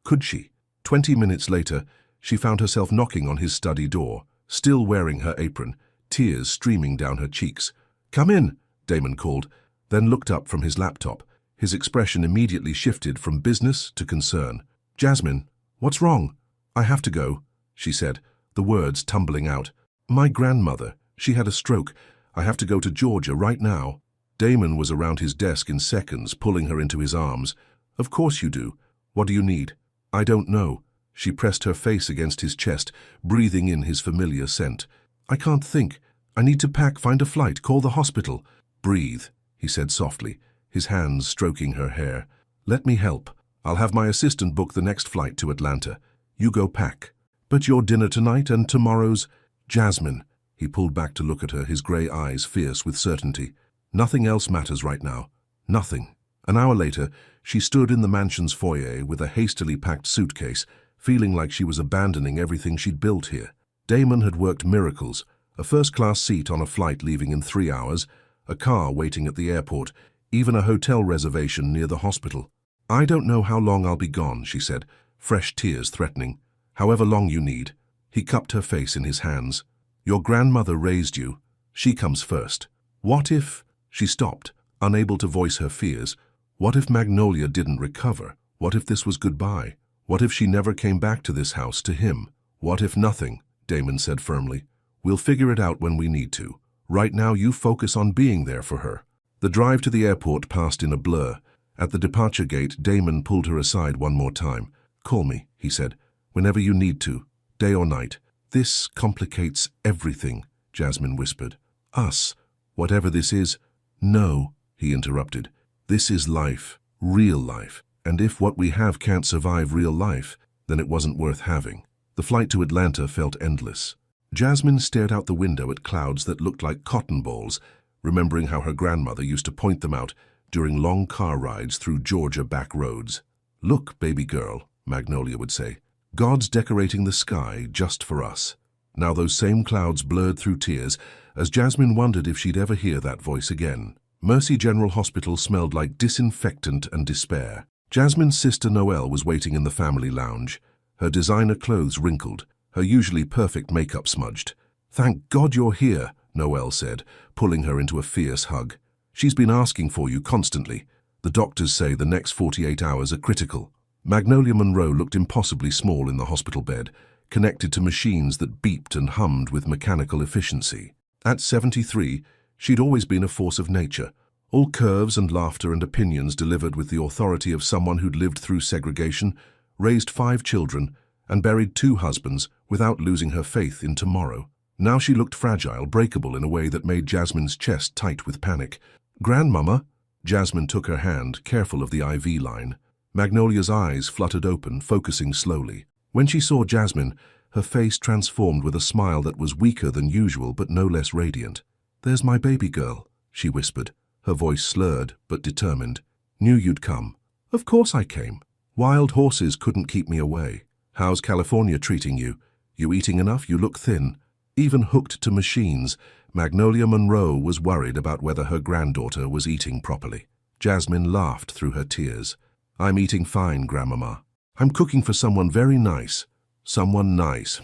could she? 20 minutes later, she found herself knocking on his study door, still wearing her apron, tears streaming down her cheeks. "Come in," Damon called, then looked up from his laptop. His expression immediately shifted from business to concern. "Jasmine, what's wrong?" "I have to go," she said, the words tumbling out. "My grandmother, she had a stroke. I have to go to Georgia right now." Damon was around his desk in seconds, pulling her into his arms. "Of course you do. What do you need?" "I don't know." She pressed her face against his chest, breathing in his familiar scent. "I can't think. I need to pack, find a flight, call the hospital." "Breathe," he said softly, his hands stroking her hair. "Let me help. I'll have my assistant book the next flight to Atlanta. You go pack." "But your dinner tonight and tomorrow's—" "Jasmine." He pulled back to look at her, his grey eyes fierce with certainty. "Nothing else matters right now. Nothing." An hour later, she stood in the mansion's foyer with a hastily packed suitcase, feeling like she was abandoning everything she'd built here. Damon had worked miracles: a first-class seat on a flight leaving in 3 hours, a car waiting at the airport, even a hotel reservation near the hospital. "I don't know how long I'll be gone," she said, fresh tears threatening. "However long you need." He cupped her face in his hands. "Your grandmother raised you. She comes first. What if—" She stopped, unable to voice her fears. What if Magnolia didn't recover? What if this was goodbye? What if she never came back to this house, to him? "What if nothing?" Damon said firmly. "We'll figure it out when we need to. Right now you focus on being there for her." The drive to the airport passed in a blur. At the departure gate, Damon pulled her aside one more time. "Call me," he said, "whenever you need to, day or night." "This complicates everything," Jasmine whispered. "Us, whatever this is." "No," he interrupted. "This is life, real life. And if what we have can't survive real life, then it wasn't worth having." The flight to Atlanta felt endless. Jasmine stared out the window at clouds that looked like cotton balls, remembering how her grandmother used to point them out during long car rides through Georgia back roads. "Look, baby girl," Magnolia would say. "God's decorating the sky just for us." Now those same clouds blurred through tears as Jasmine wondered if she'd ever hear that voice again. Mercy General Hospital smelled like disinfectant and despair. Jasmine's sister Noelle was waiting in the family lounge, her designer clothes wrinkled, her usually perfect makeup smudged. "Thank God you're here," Noelle said, pulling her into a fierce hug. "She's been asking for you constantly. The doctors say the next 48 hours are critical." Magnolia Monroe looked impossibly small in the hospital bed, connected to machines that beeped and hummed with mechanical efficiency. At 73, she'd always been a force of nature, all curves and laughter and opinions delivered with the authority of someone who'd lived through segregation, raised 5 children, and buried 2 husbands without losing her faith in tomorrow. Now she looked fragile, breakable in a way that made Jasmine's chest tight with panic. "Grandmama?" Jasmine took her hand, careful of the IV line. Magnolia's eyes fluttered open, focusing slowly. When she saw Jasmine, her face transformed with a smile that was weaker than usual but no less radiant. "There's my baby girl," she whispered, her voice slurred but determined. "Knew you'd come." "Of course I came. Wild horses couldn't keep me away. How's California treating you? You eating enough? You look thin." Even hooked to machines, Magnolia Monroe was worried about whether her granddaughter was eating properly. Jasmine laughed through her tears. I'm eating fine, Grandmama. I'm cooking for someone very nice. Someone nice,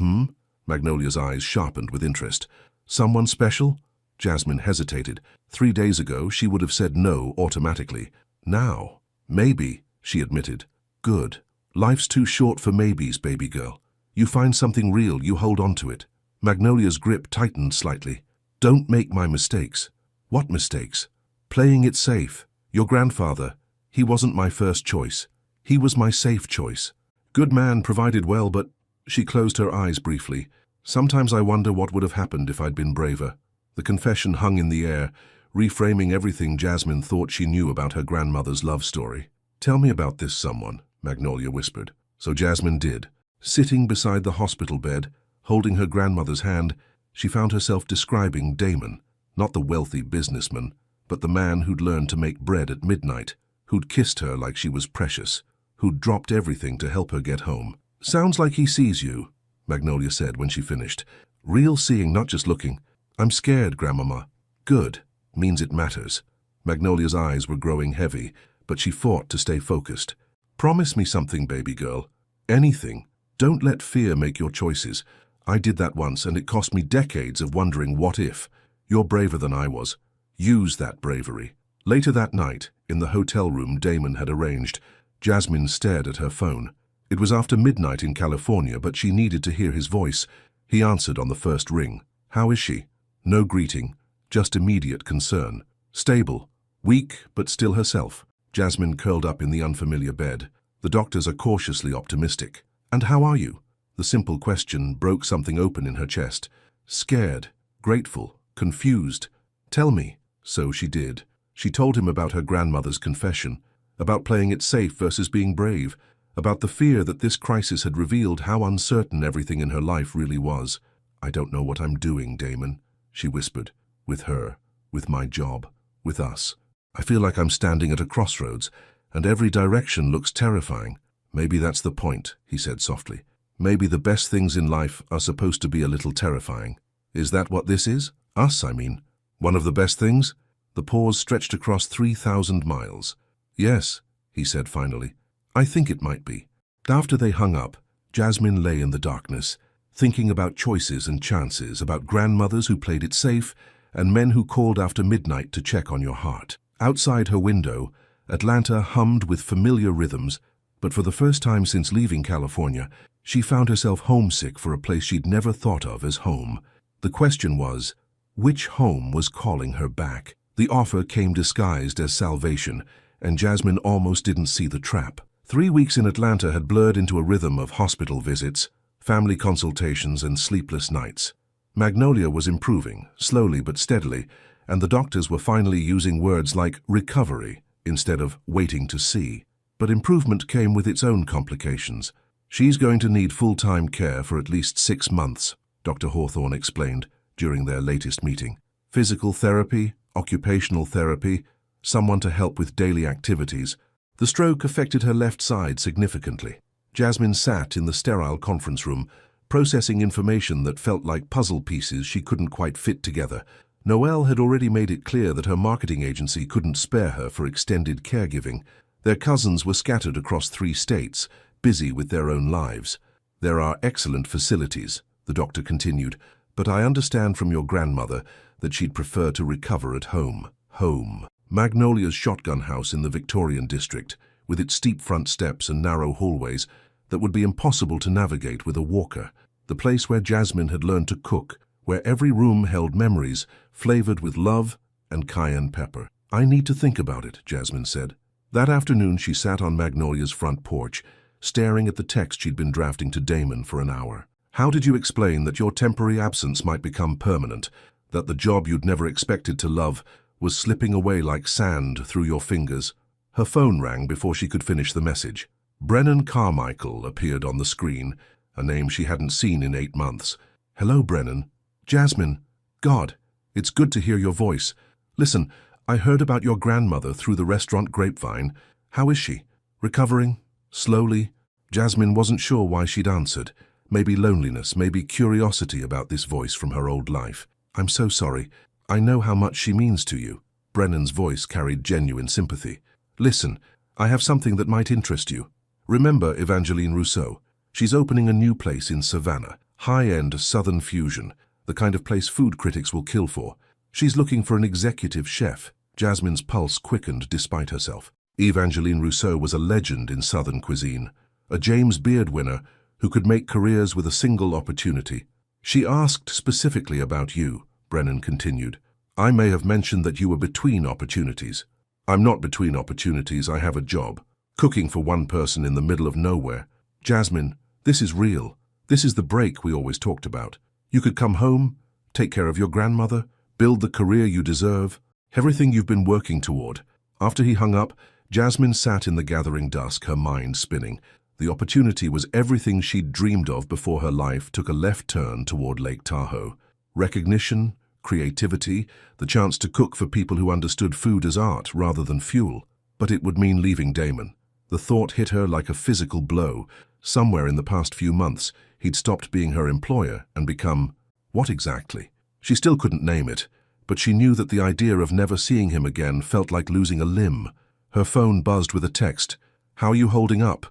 Magnolia's eyes sharpened with interest. Someone special? Jasmine hesitated. 3 days ago, she would have said no automatically. Now, maybe, she admitted. Good. Life's too short for maybes, baby girl. You find something real, you hold on to it. Magnolia's grip tightened slightly. Don't make my mistakes. What mistakes? Playing it safe. Your grandfather, he wasn't my first choice. He was my safe choice. Good man, provided well, but... She closed her eyes briefly. Sometimes I wonder what would have happened if I'd been braver. The confession hung in the air, reframing everything Jasmine thought she knew about her grandmother's love story. Tell me about this someone, Magnolia whispered. So Jasmine did. Sitting beside the hospital bed, holding her grandmother's hand, she found herself describing Damon, not the wealthy businessman, but the man who'd learned to make bread at midnight, who'd kissed her like she was precious, who'd dropped everything to help her get home. Sounds like he sees you, Magnolia said when she finished. Real seeing, not just looking. I'm scared, Grandmama. Good. Means it matters. Magnolia's eyes were growing heavy, but she fought to stay focused. Promise me something, baby girl. Anything. Don't let fear make your choices. I did that once, and it cost me decades of wondering what if. You're braver than I was. Use that bravery. Later that night, in the hotel room Damon had arranged, Jasmine stared at her phone. It was after midnight in California, but she needed to hear his voice. He answered on the first ring. How is she? No greeting, just immediate concern. Stable. Weak, but still herself. Jasmine curled up in the unfamiliar bed. The doctors are cautiously optimistic. And how are you? The simple question broke something open in her chest. Scared, grateful, confused. Tell me. So she did. She told him about her grandmother's confession, about playing it safe versus being brave, about the fear that this crisis had revealed how uncertain everything in her life really was. I don't know what I'm doing, Damon, she whispered. With her, with my job, with us. I feel like I'm standing at a crossroads, and every direction looks terrifying. Maybe that's the point, he said softly. Maybe the best things in life are supposed to be a little terrifying. Is that what this is? Us, I mean. One of the best things? The pause stretched across 3,000 miles. Yes, he said finally. I think it might be. After they hung up, Jasmine lay in the darkness, thinking about choices and chances, about grandmothers who played it safe, and men who called after midnight to check on your heart. Outside her window, Atlanta hummed with familiar rhythms, but for the first time since leaving California, she found herself homesick for a place she'd never thought of as home. The question was, which home was calling her back? The offer came disguised as salvation, and Jasmine almost didn't see the trap. 3 weeks in Atlanta had blurred into a rhythm of hospital visits, family consultations, and sleepless nights. Magnolia was improving, slowly but steadily, and the doctors were finally using words like recovery instead of waiting to see. But improvement came with its own complications. She's going to need full-time care for at least 6 months, Dr. Hawthorne explained during their latest meeting. Physical therapy, occupational therapy, someone to help with daily activities. The stroke affected her left side significantly. Jasmine sat in the sterile conference room, processing information that felt like puzzle pieces she couldn't quite fit together. Noelle had already made it clear that her marketing agency couldn't spare her for extended caregiving. Their cousins were scattered across 3 states, busy with their own lives. There are excellent facilities, the doctor continued, but I understand from your grandmother that she'd prefer to recover at home. Home. Magnolia's shotgun house in the Victorian district, with its steep front steps and narrow hallways that would be impossible to navigate with a walker. The place where Jasmine had learned to cook, where every room held memories flavored with love and cayenne pepper. I need to think about it, Jasmine said. That afternoon she sat on Magnolia's front porch, staring at the text she'd been drafting to Damon for an hour. How did you explain that your temporary absence might become permanent, that the job you'd never expected to love was slipping away like sand through your fingers? Her phone rang before she could finish the message. Brennan Carmichael appeared on the screen, a name she hadn't seen in 8 months. Hello, Brennan. Jasmine. God, it's good to hear your voice. Listen, I heard about your grandmother through the restaurant grapevine. How is she? Recovering? Slowly? Jasmine wasn't sure why she'd answered. Maybe loneliness, maybe curiosity about this voice from her old life. I'm so sorry. I know how much she means to you. Brennan's voice carried genuine sympathy. Listen, I have something that might interest you. Remember Evangeline Rousseau? She's opening a new place in Savannah, high-end Southern fusion, the kind of place food critics will kill for. She's looking for an executive chef. Jasmine's pulse quickened despite herself. Evangeline Rousseau was a legend in Southern cuisine, a James Beard winner who could make careers with a single opportunity. She asked specifically about you, Brennan continued. I may have mentioned that you were between opportunities. I'm not between opportunities, I have a job. Cooking for one person in the middle of nowhere. Jasmine, this is real. This is the break we always talked about. You could come home, take care of your grandmother, build the career you deserve, everything you've been working toward. After he hung up, Jasmine sat in the gathering dusk, her mind spinning. The opportunity was everything she'd dreamed of before her life took a left turn toward Lake Tahoe. Recognition, creativity, the chance to cook for people who understood food as art rather than fuel. But it would mean leaving Damon. The thought hit her like a physical blow. Somewhere in the past few months, he'd stopped being her employer and become... what exactly? She still couldn't name it, but she knew that the idea of never seeing him again felt like losing a limb. Her phone buzzed with a text. How are you holding up?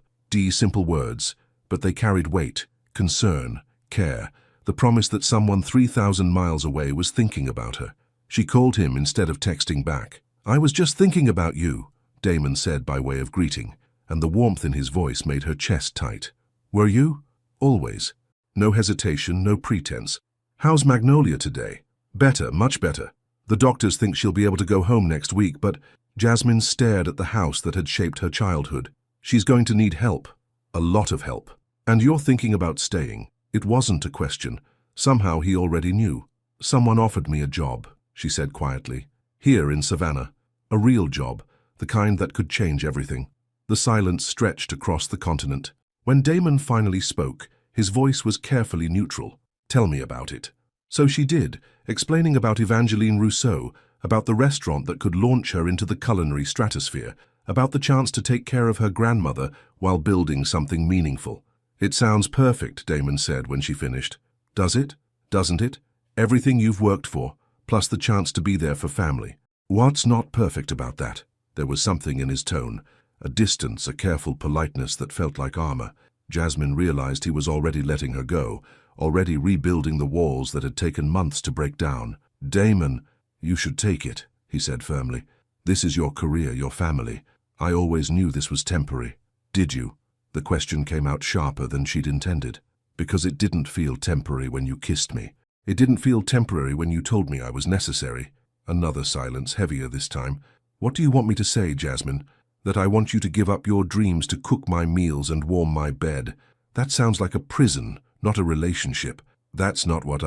Simple words, but they carried weight, concern, care, the promise that someone 3,000 miles away was thinking about her. She called him instead of texting back. I was just thinking about you, Damon said by way of greeting, and the warmth in his voice made her chest tight. Were you? Always. No hesitation, no pretense. How's Magnolia today? Better, much better. The doctors think she'll be able to go home next week, but Jasmine stared at the house that had shaped her childhood. She's going to need help. A lot of help. And you're thinking about staying. It wasn't a question. Somehow he already knew. Someone offered me a job, she said quietly. Here in Savannah. A real job, the kind that could change everything. The silence stretched across the continent. When Damon finally spoke, his voice was carefully neutral. Tell me about it. So she did, explaining about Evangeline Rousseau, about the restaurant that could launch her into the culinary stratosphere, about the chance to take care of her grandmother while building something meaningful. It sounds perfect, Damon said when she finished. Does it? Doesn't it? Everything you've worked for, plus the chance to be there for family. What's not perfect about that? There was something in his tone, a distance, a careful politeness that felt like armor. Jasmine realized he was already letting her go, already rebuilding the walls that had taken months to break down. Damon, you should take it, he said firmly. This is your career, your family. I always knew this was temporary. Did you? The question came out sharper than she'd intended. Because it didn't feel temporary when you kissed me. It didn't feel temporary when you told me I was necessary. Another silence, heavier this time. What do you want me to say, Jasmine? That I want you to give up your dreams to cook my meals and warm my bed? That sounds like a prison, not a relationship. That's not what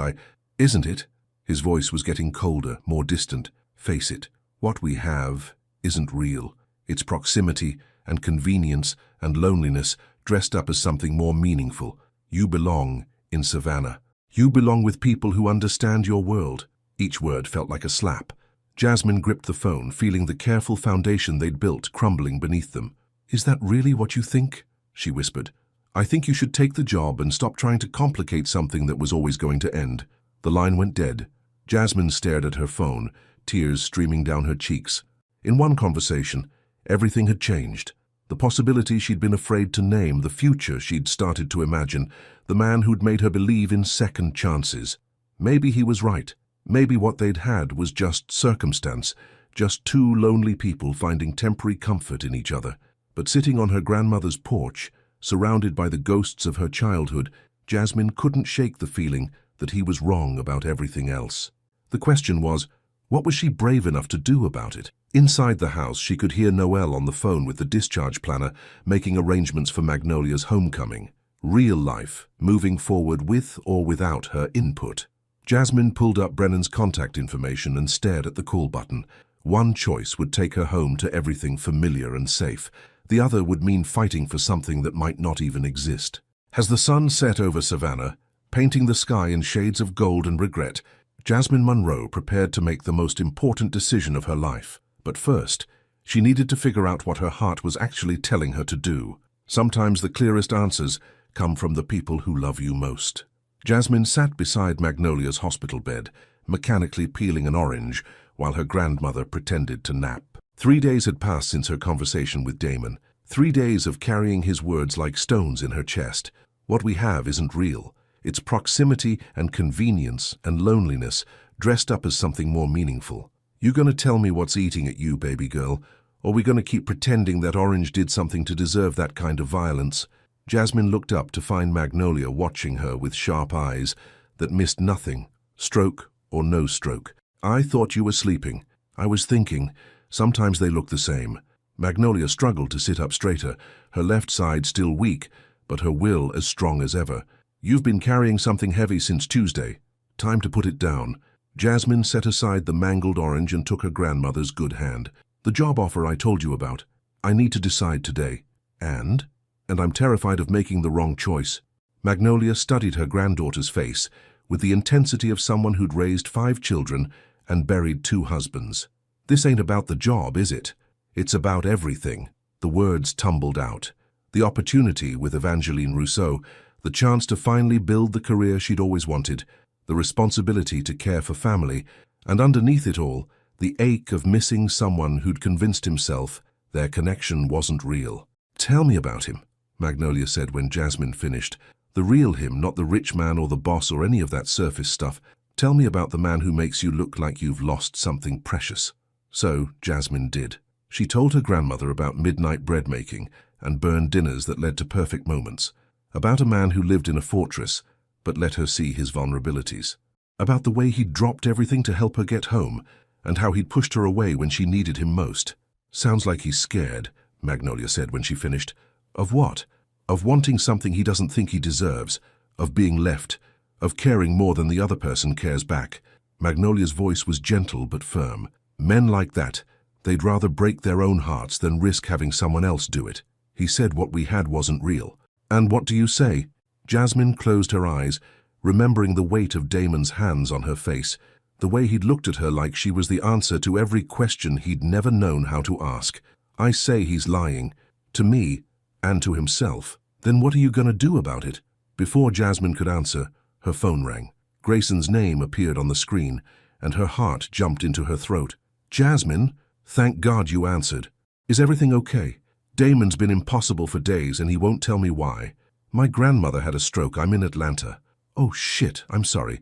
Isn't it? His voice was getting colder, more distant. Face it. What we have isn't real. It's proximity and convenience and loneliness dressed up as something more meaningful. You belong in Savannah. You belong with people who understand your world. Each word felt like a slap. Jasmine gripped the phone, feeling the careful foundation they'd built crumbling beneath them. Is that really what you think? She whispered. I think you should take the job and stop trying to complicate something that was always going to end. The line went dead. Jasmine stared at her phone, tears streaming down her cheeks. In one conversation, everything had changed. The possibility she'd been afraid to name, the future she'd started to imagine, the man who'd made her believe in second chances. Maybe he was right. Maybe what they'd had was just circumstance, just two lonely people finding temporary comfort in each other. But sitting on her grandmother's porch, surrounded by the ghosts of her childhood, Jasmine couldn't shake the feeling that he was wrong about everything else. The question was, what was she brave enough to do about it? Inside the house, she could hear Noelle on the phone with the discharge planner, making arrangements for Magnolia's homecoming. Real life, moving forward with or without her input. Jasmine pulled up Brennan's contact information and stared at the call button. One choice would take her home to everything familiar and safe. The other would mean fighting for something that might not even exist. As the sun set over Savannah, painting the sky in shades of gold and regret, Jasmine Monroe prepared to make the most important decision of her life. But first, she needed to figure out what her heart was actually telling her to do. Sometimes the clearest answers come from the people who love you most. Jasmine sat beside Magnolia's hospital bed, mechanically peeling an orange, while her grandmother pretended to nap. 3 days had passed since her conversation with Damon. 3 days of carrying his words like stones in her chest. What we have isn't real. It's proximity and convenience and loneliness dressed up as something more meaningful. You gonna tell me what's eating at you, baby girl? Or we gonna keep pretending that Orange did something to deserve that kind of violence? Jasmine looked up to find Magnolia watching her with sharp eyes that missed nothing, stroke or no stroke. I thought you were sleeping. I was thinking. Sometimes they look the same. Magnolia struggled to sit up straighter, her left side still weak, but her will as strong as ever. You've been carrying something heavy since Tuesday. Time to put it down. Jasmine set aside the mangled orange and took her grandmother's good hand. The job offer I told you about. I need to decide today. And I'm terrified of making the wrong choice. Magnolia studied her granddaughter's face with the intensity of someone who'd raised 5 children and buried 2 husbands. This ain't about the job, is it? It's about everything. The words tumbled out. The opportunity with Evangeline Rousseau, the chance to finally build the career she'd always wanted, the responsibility to care for family, and underneath it all, the ache of missing someone who'd convinced himself their connection wasn't real. Tell me about him, Magnolia said when Jasmine finished. The real him, not the rich man or the boss or any of that surface stuff. Tell me about the man who makes you look like you've lost something precious. So Jasmine did. She told her grandmother about midnight bread making and burned dinners that led to perfect moments, about a man who lived in a fortress but let her see his vulnerabilities, about the way he'd dropped everything to help her get home and how he'd pushed her away when she needed him most. Sounds like he's scared, Magnolia said when she finished. Of what? Of wanting something he doesn't think he deserves, of being left, of caring more than the other person cares back. Magnolia's voice was gentle but firm. Men like that, they'd rather break their own hearts than risk having someone else do it. He said what we had wasn't real. And what do you say? Jasmine closed her eyes, remembering the weight of Damon's hands on her face, the way he'd looked at her like she was the answer to every question he'd never known how to ask. I say he's lying. To me, and to himself. Then what are you gonna do about it? Before Jasmine could answer, her phone rang. Grayson's name appeared on the screen, and her heart jumped into her throat. Jasmine, thank God you answered. Is everything okay? Damon's been impossible for days and he won't tell me why. My grandmother had a stroke. I'm in Atlanta. Oh shit, I'm sorry.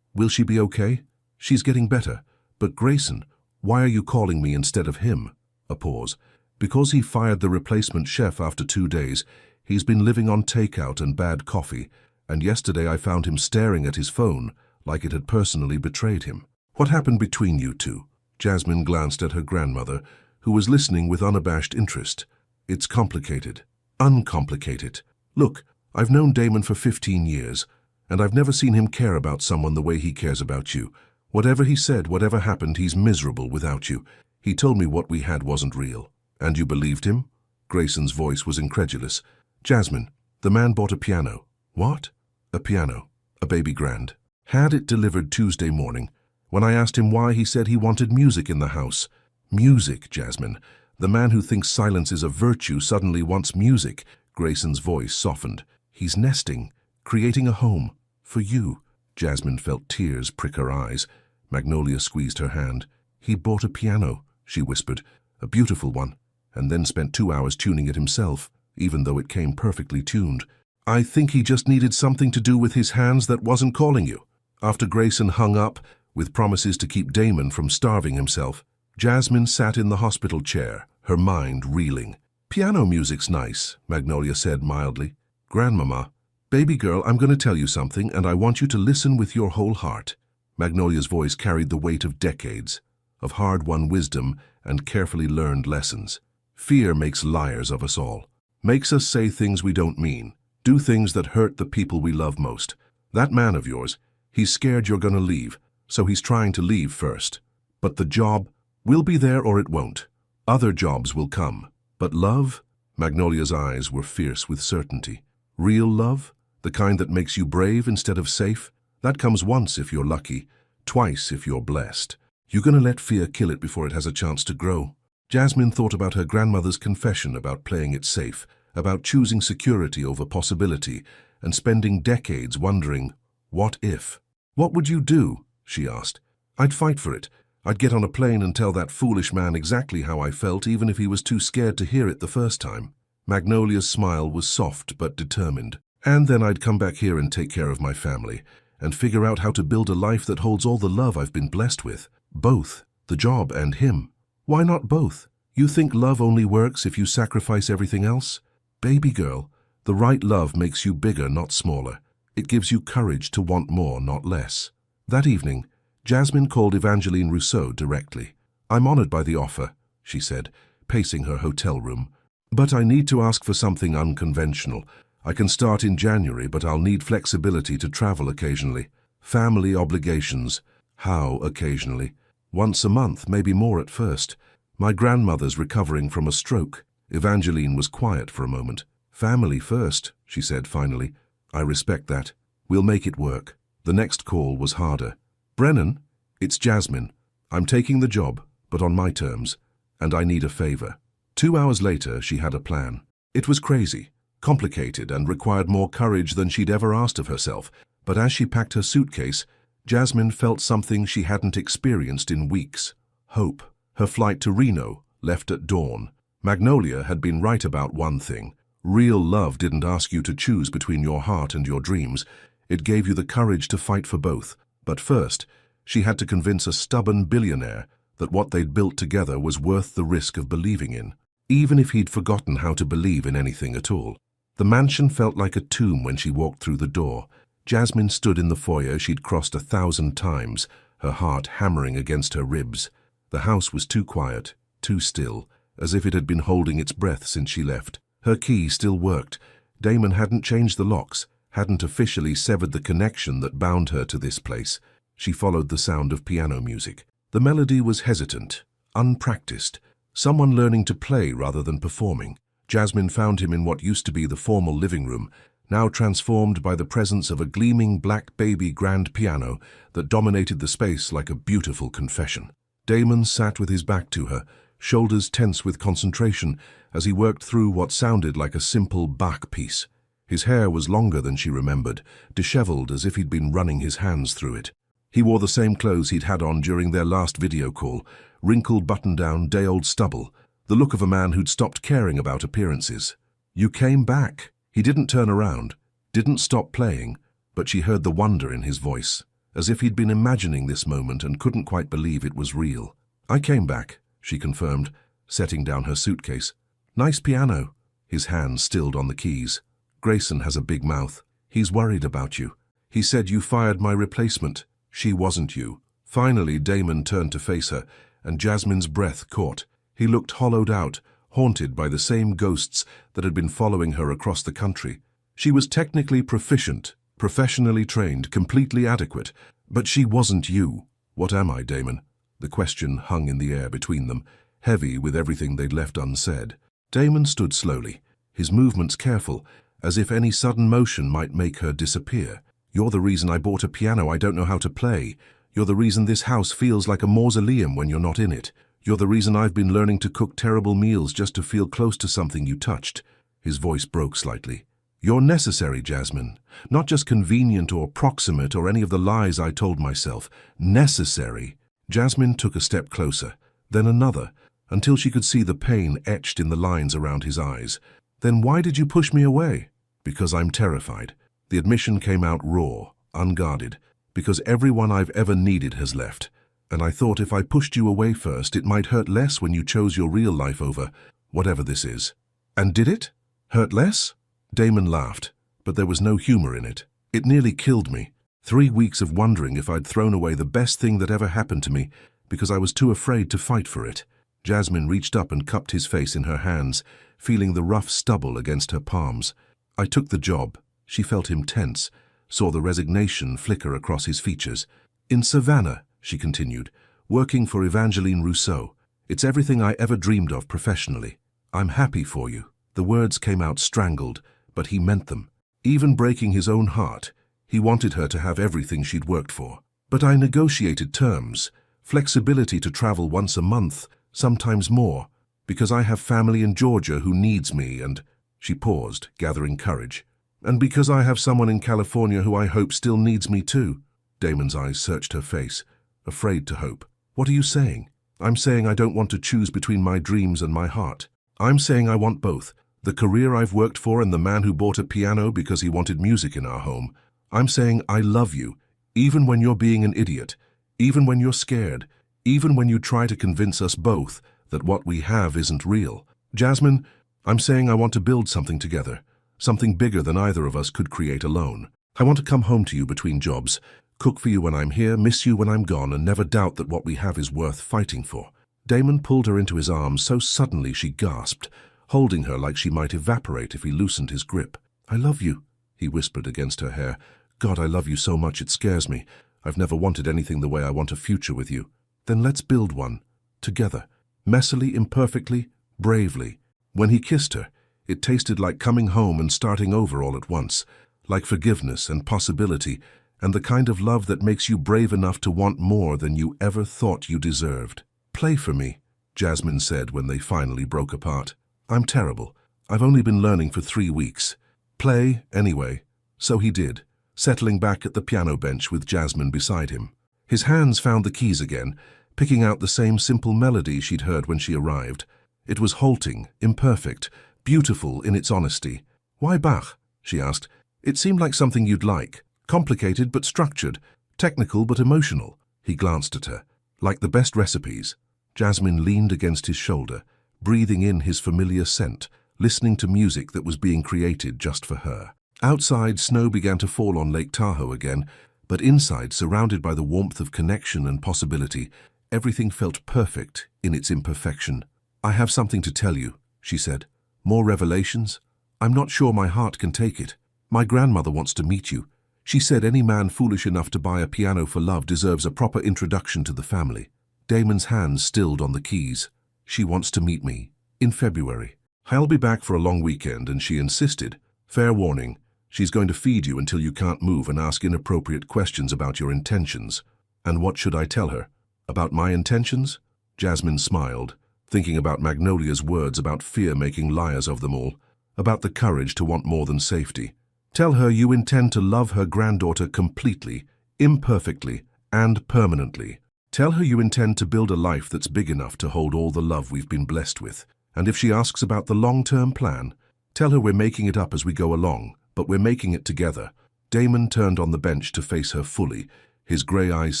Will she be okay? She's getting better. But Grayson, why are you calling me instead of him? A pause. Because he fired the replacement chef after 2 days, he's been living on takeout and bad coffee, and yesterday I found him staring at his phone like it had personally betrayed him. What happened between you two? Jasmine glanced at her grandmother, who was listening with unabashed interest. It's complicated. Uncomplicated. Look, I've known Damon for 15 years, and I've never seen him care about someone the way he cares about you. Whatever he said, whatever happened, he's miserable without you. He told me what we had wasn't real. And you believed him? Grayson's voice was incredulous. Jasmine, the man bought a piano. What? A piano. A baby grand. Had it delivered Tuesday morning. When I asked him why, he said he wanted music in the house. Music, Jasmine. The man who thinks silence is a virtue suddenly wants music. Grayson's voice softened. He's nesting, creating a home. For you. Jasmine felt tears prick her eyes. Magnolia squeezed her hand. He bought a piano, she whispered. A beautiful one. And then spent 2 hours tuning it himself, even though it came perfectly tuned. I think he just needed something to do with his hands that wasn't calling you. After Grayson hung up, with promises to keep Damon from starving himself, Jasmine sat in the hospital chair, her mind reeling. Piano music's nice, Magnolia said mildly. Grandmama, baby girl, I'm going to tell you something, and I want you to listen with your whole heart. Magnolia's voice carried the weight of decades, of hard-won wisdom and carefully learned lessons. Fear makes liars of us all. Makes us say things we don't mean. Do things that hurt the people we love most. That man of yours, he's scared you're gonna leave, so he's trying to leave first. But the job will be there or it won't. Other jobs will come. But love? Magnolia's eyes were fierce with certainty. Real love? The kind that makes you brave instead of safe? That comes once if you're lucky, twice if you're blessed. You're gonna let fear kill it before it has a chance to grow. Jasmine thought about her grandmother's confession about playing it safe, about choosing security over possibility, and spending decades wondering, what if? What would you do? She asked. I'd fight for it. I'd get on a plane and tell that foolish man exactly how I felt, even if he was too scared to hear it the first time. Magnolia's smile was soft but determined. And then I'd come back here and take care of my family, and figure out how to build a life that holds all the love I've been blessed with. Both, the job and him. Why not both? You think love only works if you sacrifice everything else? Baby girl, the right love makes you bigger, not smaller. It gives you courage to want more, not less. That evening, Jasmine called Evangeline Rousseau directly. I'm honored by the offer, she said, pacing her hotel room. But I need to ask for something unconventional. I can start in January, but I'll need flexibility to travel occasionally. Family obligations. How occasionally? Once a month, maybe more at first. My grandmother's recovering from a stroke. Evangeline was quiet for a moment. Family first, she said finally. I respect that. We'll make it work. The next call was harder. Brennan, it's Jasmine. I'm taking the job, but on my terms, and I need a favor. 2 hours later, she had a plan. It was crazy, complicated, and required more courage than she'd ever asked of herself. But as she packed her suitcase, Jasmine felt something she hadn't experienced in weeks. Hope. Her flight to Reno left at dawn. Magnolia had been right about one thing. Real love didn't ask you to choose between your heart and your dreams. It gave you the courage to fight for both. But first, she had to convince a stubborn billionaire that what they'd built together was worth the risk of believing in, even if he'd forgotten how to believe in anything at all. The mansion felt like a tomb when she walked through the door. Jasmine stood in the foyer she'd crossed 1,000 times, her heart hammering against her ribs. The house was too quiet, too still, as if it had been holding its breath since she left. Her key still worked. Damon hadn't changed the locks, hadn't officially severed the connection that bound her to this place. She followed the sound of piano music. The melody was hesitant, unpracticed, someone learning to play rather than performing. Jasmine found him in what used to be the formal living room, now transformed by the presence of a gleaming black baby grand piano that dominated the space like a beautiful confession. Damon sat with his back to her, shoulders tense with concentration as he worked through what sounded like a simple Bach piece. His hair was longer than she remembered, disheveled as if he'd been running his hands through it. He wore the same clothes he'd had on during their last video call, wrinkled button-down, day-old stubble, the look of a man who'd stopped caring about appearances. You came back. He didn't turn around, didn't stop playing, but she heard the wonder in his voice, as if he'd been imagining this moment and couldn't quite believe it was real. I came back, she confirmed, setting down her suitcase. Nice piano. His hand stilled on the keys. Grayson has a big mouth. He's worried about you. He said you fired my replacement. She wasn't you. Finally, Damon turned to face her, and Jasmine's breath caught. He looked hollowed out, haunted by the same ghosts that had been following her across the country. She was technically proficient, professionally trained, completely adequate, but she wasn't you. What am I, Damon? The question hung in the air between them, heavy with everything they'd left unsaid. Damon stood slowly, his movements careful, as if any sudden motion might make her disappear. You're the reason I bought a piano I don't know how to play. You're the reason this house feels like a mausoleum when you're not in it. You're the reason I've been learning to cook terrible meals just to feel close to something you touched. His voice broke slightly. You're necessary, Jasmine. Not just convenient or proximate or any of the lies I told myself. Necessary. Jasmine took a step closer, then another, until she could see the pain etched in the lines around his eyes. Then why did you push me away? Because I'm terrified. The admission came out raw, unguarded. Because everyone I've ever needed has left. And I thought if I pushed you away first, it might hurt less when you chose your real life over whatever this is. And did it? Hurt less? Damon laughed, but there was no humor in it. It nearly killed me. 3 weeks of wondering if I'd thrown away the best thing that ever happened to me because I was too afraid to fight for it. Jasmine reached up and cupped his face in her hands, feeling the rough stubble against her palms. I took the job. She felt him tense, saw the resignation flicker across his features. In Savannah, she continued, working for Evangeline Rousseau. It's everything I ever dreamed of professionally. I'm happy for you. The words came out strangled, but he meant them. Even breaking his own heart, he wanted her to have everything she'd worked for. But I negotiated terms, flexibility to travel once a month, sometimes more, because I have family in Georgia who needs me and... She paused, gathering courage. And because I have someone in California who I hope still needs me too. Damon's eyes searched her face, afraid to hope. What are you saying? I'm saying I don't want to choose between my dreams and my heart. I'm saying I want both. The career I've worked for and the man who bought a piano because he wanted music in our home. I'm saying I love you, even when you're being an idiot, even when you're scared, even when you try to convince us both that what we have isn't real. Jasmine, I'm saying I want to build something together, something bigger than either of us could create alone. I want to come home to you between jobs, cook for you when I'm here, miss you when I'm gone, and never doubt that what we have is worth fighting for. Damon pulled her into his arms so suddenly she gasped, holding her like she might evaporate if he loosened his grip. I love you, he whispered against her hair. God, I love you so much it scares me. I've never wanted anything the way I want a future with you. Then let's build one, together, messily, imperfectly, bravely. When he kissed her, it tasted like coming home and starting over all at once, like forgiveness and possibility, and the kind of love that makes you brave enough to want more than you ever thought you deserved. Play for me, Jasmine said when they finally broke apart. I'm terrible. I've only been learning for 3 weeks. Play, anyway. So he did, settling back at the piano bench with Jasmine beside him. His hands found the keys again, picking out the same simple melody she'd heard when she arrived. It was halting, imperfect, beautiful in its honesty. Why Bach? She asked. It seemed like something you'd like. Complicated but structured, technical but emotional. He glanced at her. Like the best recipes. Jasmine leaned against his shoulder, breathing in his familiar scent, listening to music that was being created just for her. Outside, snow began to fall on Lake Tahoe again, but inside, surrounded by the warmth of connection and possibility, everything felt perfect in its imperfection. I have something to tell you, she said. More revelations? I'm not sure my heart can take it. My grandmother wants to meet you. She said any man foolish enough to buy a piano for love deserves a proper introduction to the family. Damon's hands stilled on the keys. She wants to meet me. In February. I'll be back for a long weekend, and she insisted. Fair warning, she's going to feed you until you can't move and ask inappropriate questions about your intentions. And what should I tell her? About my intentions? Jasmine smiled, thinking about Magnolia's words about fear making liars of them all, about the courage to want more than safety. Tell her you intend to love her granddaughter completely, imperfectly, and permanently. Tell her you intend to build a life that's big enough to hold all the love we've been blessed with. And if she asks about the long-term plan, tell her we're making it up as we go along, but we're making it together. Damon turned on the bench to face her fully, his grey eyes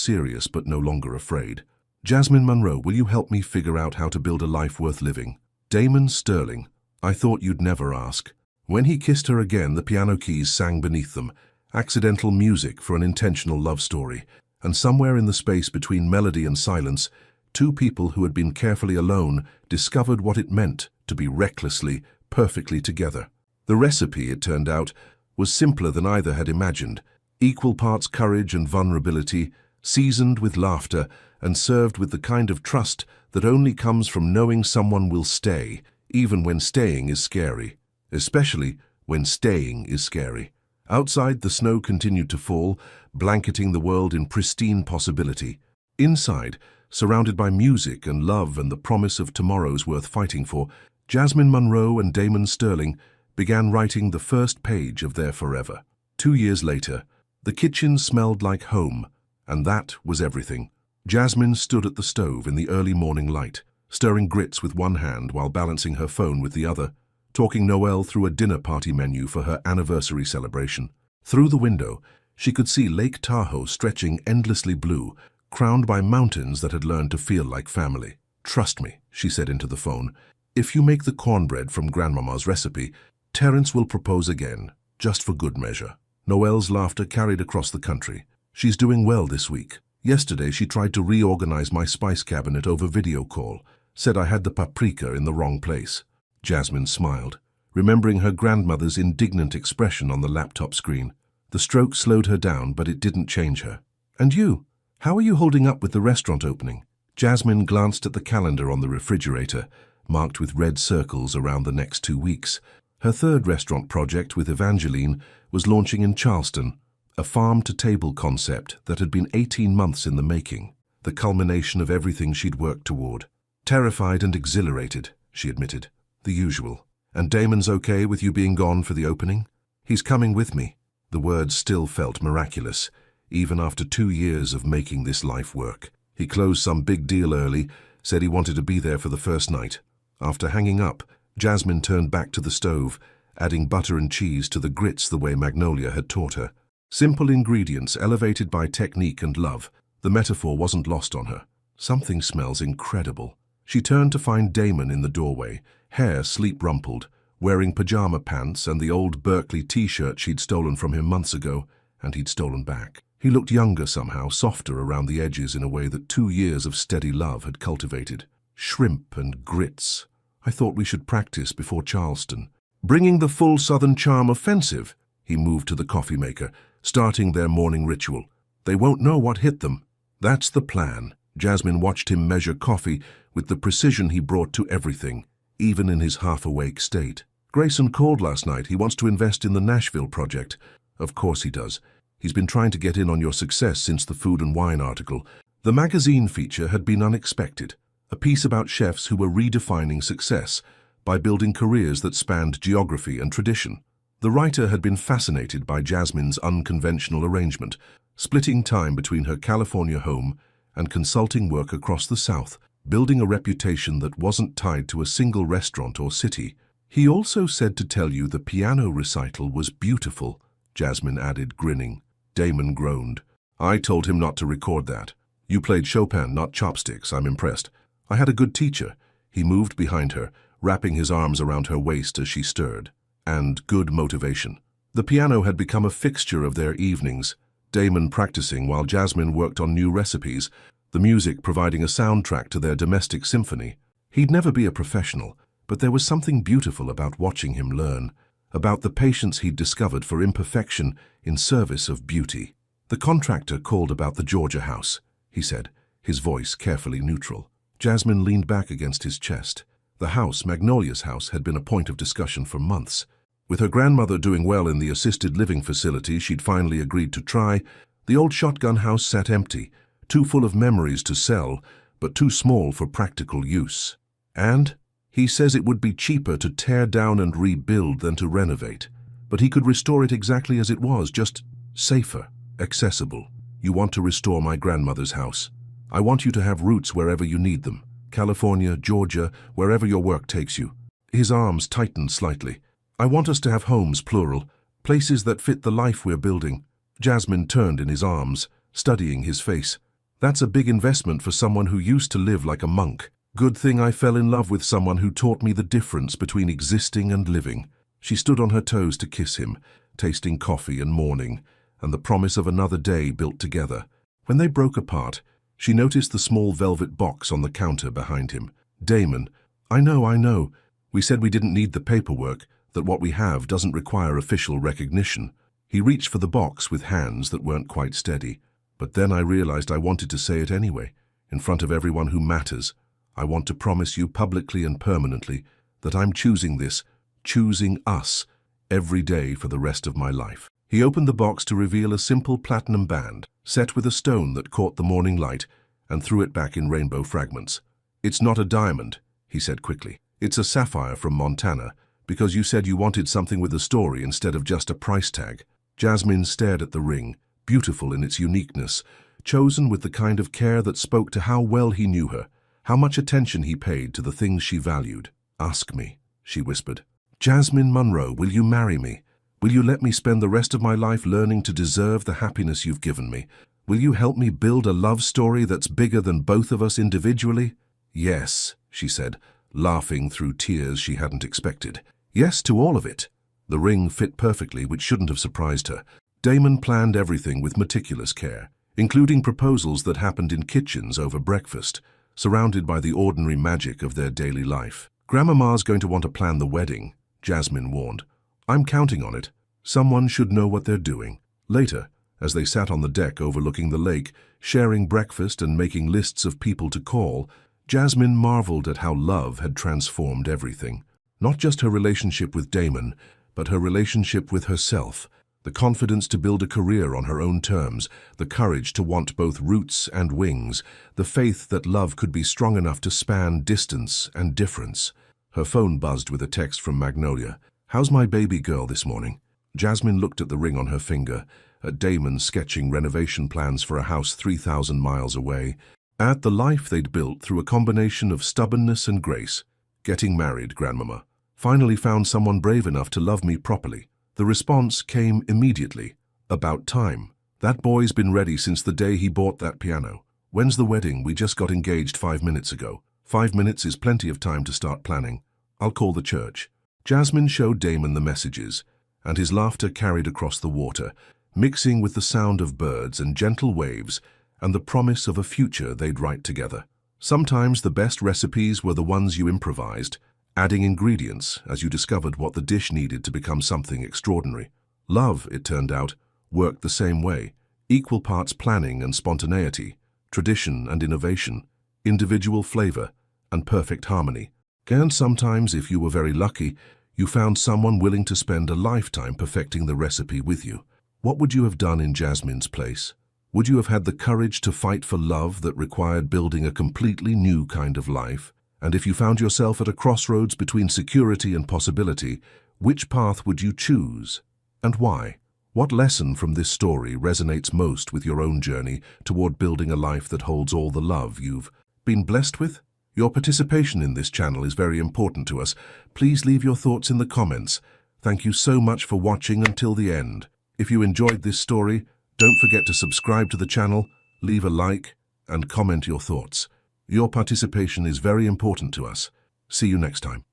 serious but no longer afraid. Jasmine Monroe, will you help me figure out how to build a life worth living? Damon Sterling, I thought you'd never ask. When he kissed her again, the piano keys sang beneath them, accidental music for an intentional love story, and somewhere in the space between melody and silence, two people who had been carefully alone discovered what it meant to be recklessly, perfectly together. The recipe, it turned out, was simpler than either had imagined, equal parts courage and vulnerability, seasoned with laughter and served with the kind of trust that only comes from knowing someone will stay, even when staying is scary. Especially when staying is scary. Outside, the snow continued to fall, blanketing the world in pristine possibility. Inside, surrounded by music and love and the promise of tomorrows worth fighting for, Jasmine Monroe and Damon Sterling began writing the first page of their forever. 2 years later, the kitchen smelled like home, and that was everything. Jasmine stood at the stove in the early morning light, stirring grits with one hand while balancing her phone with the other, talking Noelle through a dinner party menu for her anniversary celebration. Through the window, she could see Lake Tahoe stretching endlessly blue, crowned by mountains that had learned to feel like family. Trust me, she said into the phone, if you make the cornbread from Grandmama's recipe, Terence will propose again, just for good measure. Noelle's laughter carried across the country. She's doing well this week. Yesterday she tried to reorganize my spice cabinet over video call, said I had the paprika in the wrong place. Jasmine smiled, remembering her grandmother's indignant expression on the laptop screen. The stroke slowed her down, but it didn't change her. And you? How are you holding up with the restaurant opening? Jasmine glanced at the calendar on the refrigerator, marked with red circles around the next 2 weeks. Her third restaurant project with Evangeline was launching in Charleston, a farm-to-table concept that had been 18 months in the making, the culmination of everything she'd worked toward. Terrified and exhilarated, she admitted. The usual. And Damon's okay with you being gone for the opening? He's coming with me. The words still felt miraculous, even after 2 years of making this life work. He closed some big deal early, said he wanted to be there for the first night. After hanging up, Jasmine turned back to the stove, adding butter and cheese to the grits the way Magnolia had taught her. Simple ingredients elevated by technique and love. The metaphor wasn't lost on her. Something smells incredible. She turned to find Damon in the doorway, hair sleep-rumpled, wearing pajama pants and the old Berkeley t-shirt she'd stolen from him months ago, and he'd stolen back. He looked younger somehow, softer around the edges in a way that 2 years of steady love had cultivated. Shrimp and grits. I thought we should practice before Charleston. Bringing the full Southern charm offensive, he moved to the coffee maker, starting their morning ritual. They won't know what hit them. That's the plan. Jasmine watched him measure coffee with the precision he brought to everything, even in his half-awake state. Grayson called last night. He wants to invest in the Nashville project. Of course he does. He's been trying to get in on your success since the Food and Wine article. The magazine feature had been unexpected. A piece about chefs who were redefining success by building careers that spanned geography and tradition. The writer had been fascinated by Jasmine's unconventional arrangement, splitting time between her California home and consulting work across the South, building a reputation that wasn't tied to a single restaurant or city. He also said to tell you the piano recital was beautiful, Jasmine added, grinning. Damon groaned. I told him not to record that. You played Chopin, not chopsticks. I'm impressed. I had a good teacher. He moved behind her, wrapping his arms around her waist as she stirred. And good motivation. The piano had become a fixture of their evenings, Damon practicing while Jasmine worked on new recipes, the music providing a soundtrack to their domestic symphony. He'd never be a professional, but there was something beautiful about watching him learn, about the patience he'd discovered for imperfection in service of beauty. The contractor called about the Georgia house, he said, his voice carefully neutral. Jasmine leaned back against his chest. The house, Magnolia's house, had been a point of discussion for months. With her grandmother doing well in the assisted living facility she'd finally agreed to try, the old shotgun house sat empty, too full of memories to sell, but too small for practical use. And he says it would be cheaper to tear down and rebuild than to renovate. But he could restore it exactly as it was, just safer, accessible. You want to restore my grandmother's house. I want you to have roots wherever you need them. California, Georgia, wherever your work takes you. His arms tightened slightly. I want us to have homes, plural, places that fit the life we're building. Jasmine turned in his arms, studying his face. That's a big investment for someone who used to live like a monk. Good thing I fell in love with someone who taught me the difference between existing and living. She stood on her toes to kiss him, tasting coffee and morning, and the promise of another day built together. When they broke apart, she noticed the small velvet box on the counter behind him. Damon, I know. We said we didn't need the paperwork, that what we have doesn't require official recognition. He reached for the box with hands that weren't quite steady. But then I realized I wanted to say it anyway, in front of everyone who matters. I want to promise you publicly and permanently that I'm choosing this, choosing us, every day for the rest of my life. He opened the box to reveal a simple platinum band, set with a stone that caught the morning light, and threw it back in rainbow fragments. It's not a diamond, he said quickly. It's a sapphire from Montana, because you said you wanted something with a story instead of just a price tag. Jasmine stared at the ring, beautiful in its uniqueness, chosen with the kind of care that spoke to how well he knew her, how much attention he paid to the things she valued. Ask me, she whispered. Jasmine Monroe, will you marry me? Will you let me spend the rest of my life learning to deserve the happiness you've given me? Will you help me build a love story that's bigger than both of us individually? Yes, she said, laughing through tears she hadn't expected. Yes to all of it. The ring fit perfectly, which shouldn't have surprised her. Damon planned everything with meticulous care, including proposals that happened in kitchens over breakfast, surrounded by the ordinary magic of their daily life. Grandmama's going to want to plan the wedding, Jasmine warned. I'm counting on it. Someone should know what they're doing. Later, as they sat on the deck overlooking the lake, sharing breakfast and making lists of people to call, Jasmine marveled at how love had transformed everything. Not just her relationship with Damon, but her relationship with herself. The confidence to build a career on her own terms, the courage to want both roots and wings, the faith that love could be strong enough to span distance and difference. Her phone buzzed with a text from Magnolia. How's my baby girl this morning? Jasmine looked at the ring on her finger, at Damon sketching renovation plans for a house 3,000 miles away. Add the life they'd built through a combination of stubbornness and grace. Getting married, Grandmama. Finally found someone brave enough to love me properly. The response came immediately. About time. That boy's been ready since the day he bought that piano. When's the wedding? We just got engaged 5 minutes ago. 5 minutes is plenty of time to start planning. I'll call the church. Jasmine showed Damon the messages, and his laughter carried across the water, mixing with the sound of birds and gentle waves and the promise of a future they'd write together. Sometimes the best recipes were the ones you improvised, adding ingredients as you discovered what the dish needed to become something extraordinary. Love, it turned out, worked the same way. Equal parts planning and spontaneity, tradition and innovation, individual flavor and perfect harmony. And sometimes, if you were very lucky, you found someone willing to spend a lifetime perfecting the recipe with you. What would you have done in Jasmine's place? Would you have had the courage to fight for love that required building a completely new kind of life? And if you found yourself at a crossroads between security and possibility, which path would you choose? And why? What lesson from this story resonates most with your own journey toward building a life that holds all the love you've been blessed with? Your participation in this channel is very important to us. Please leave your thoughts in the comments. Thank you so much for watching until the end. If you enjoyed this story, don't forget to subscribe to the channel, leave a like, and comment your thoughts. Your participation is very important to us. See you next time.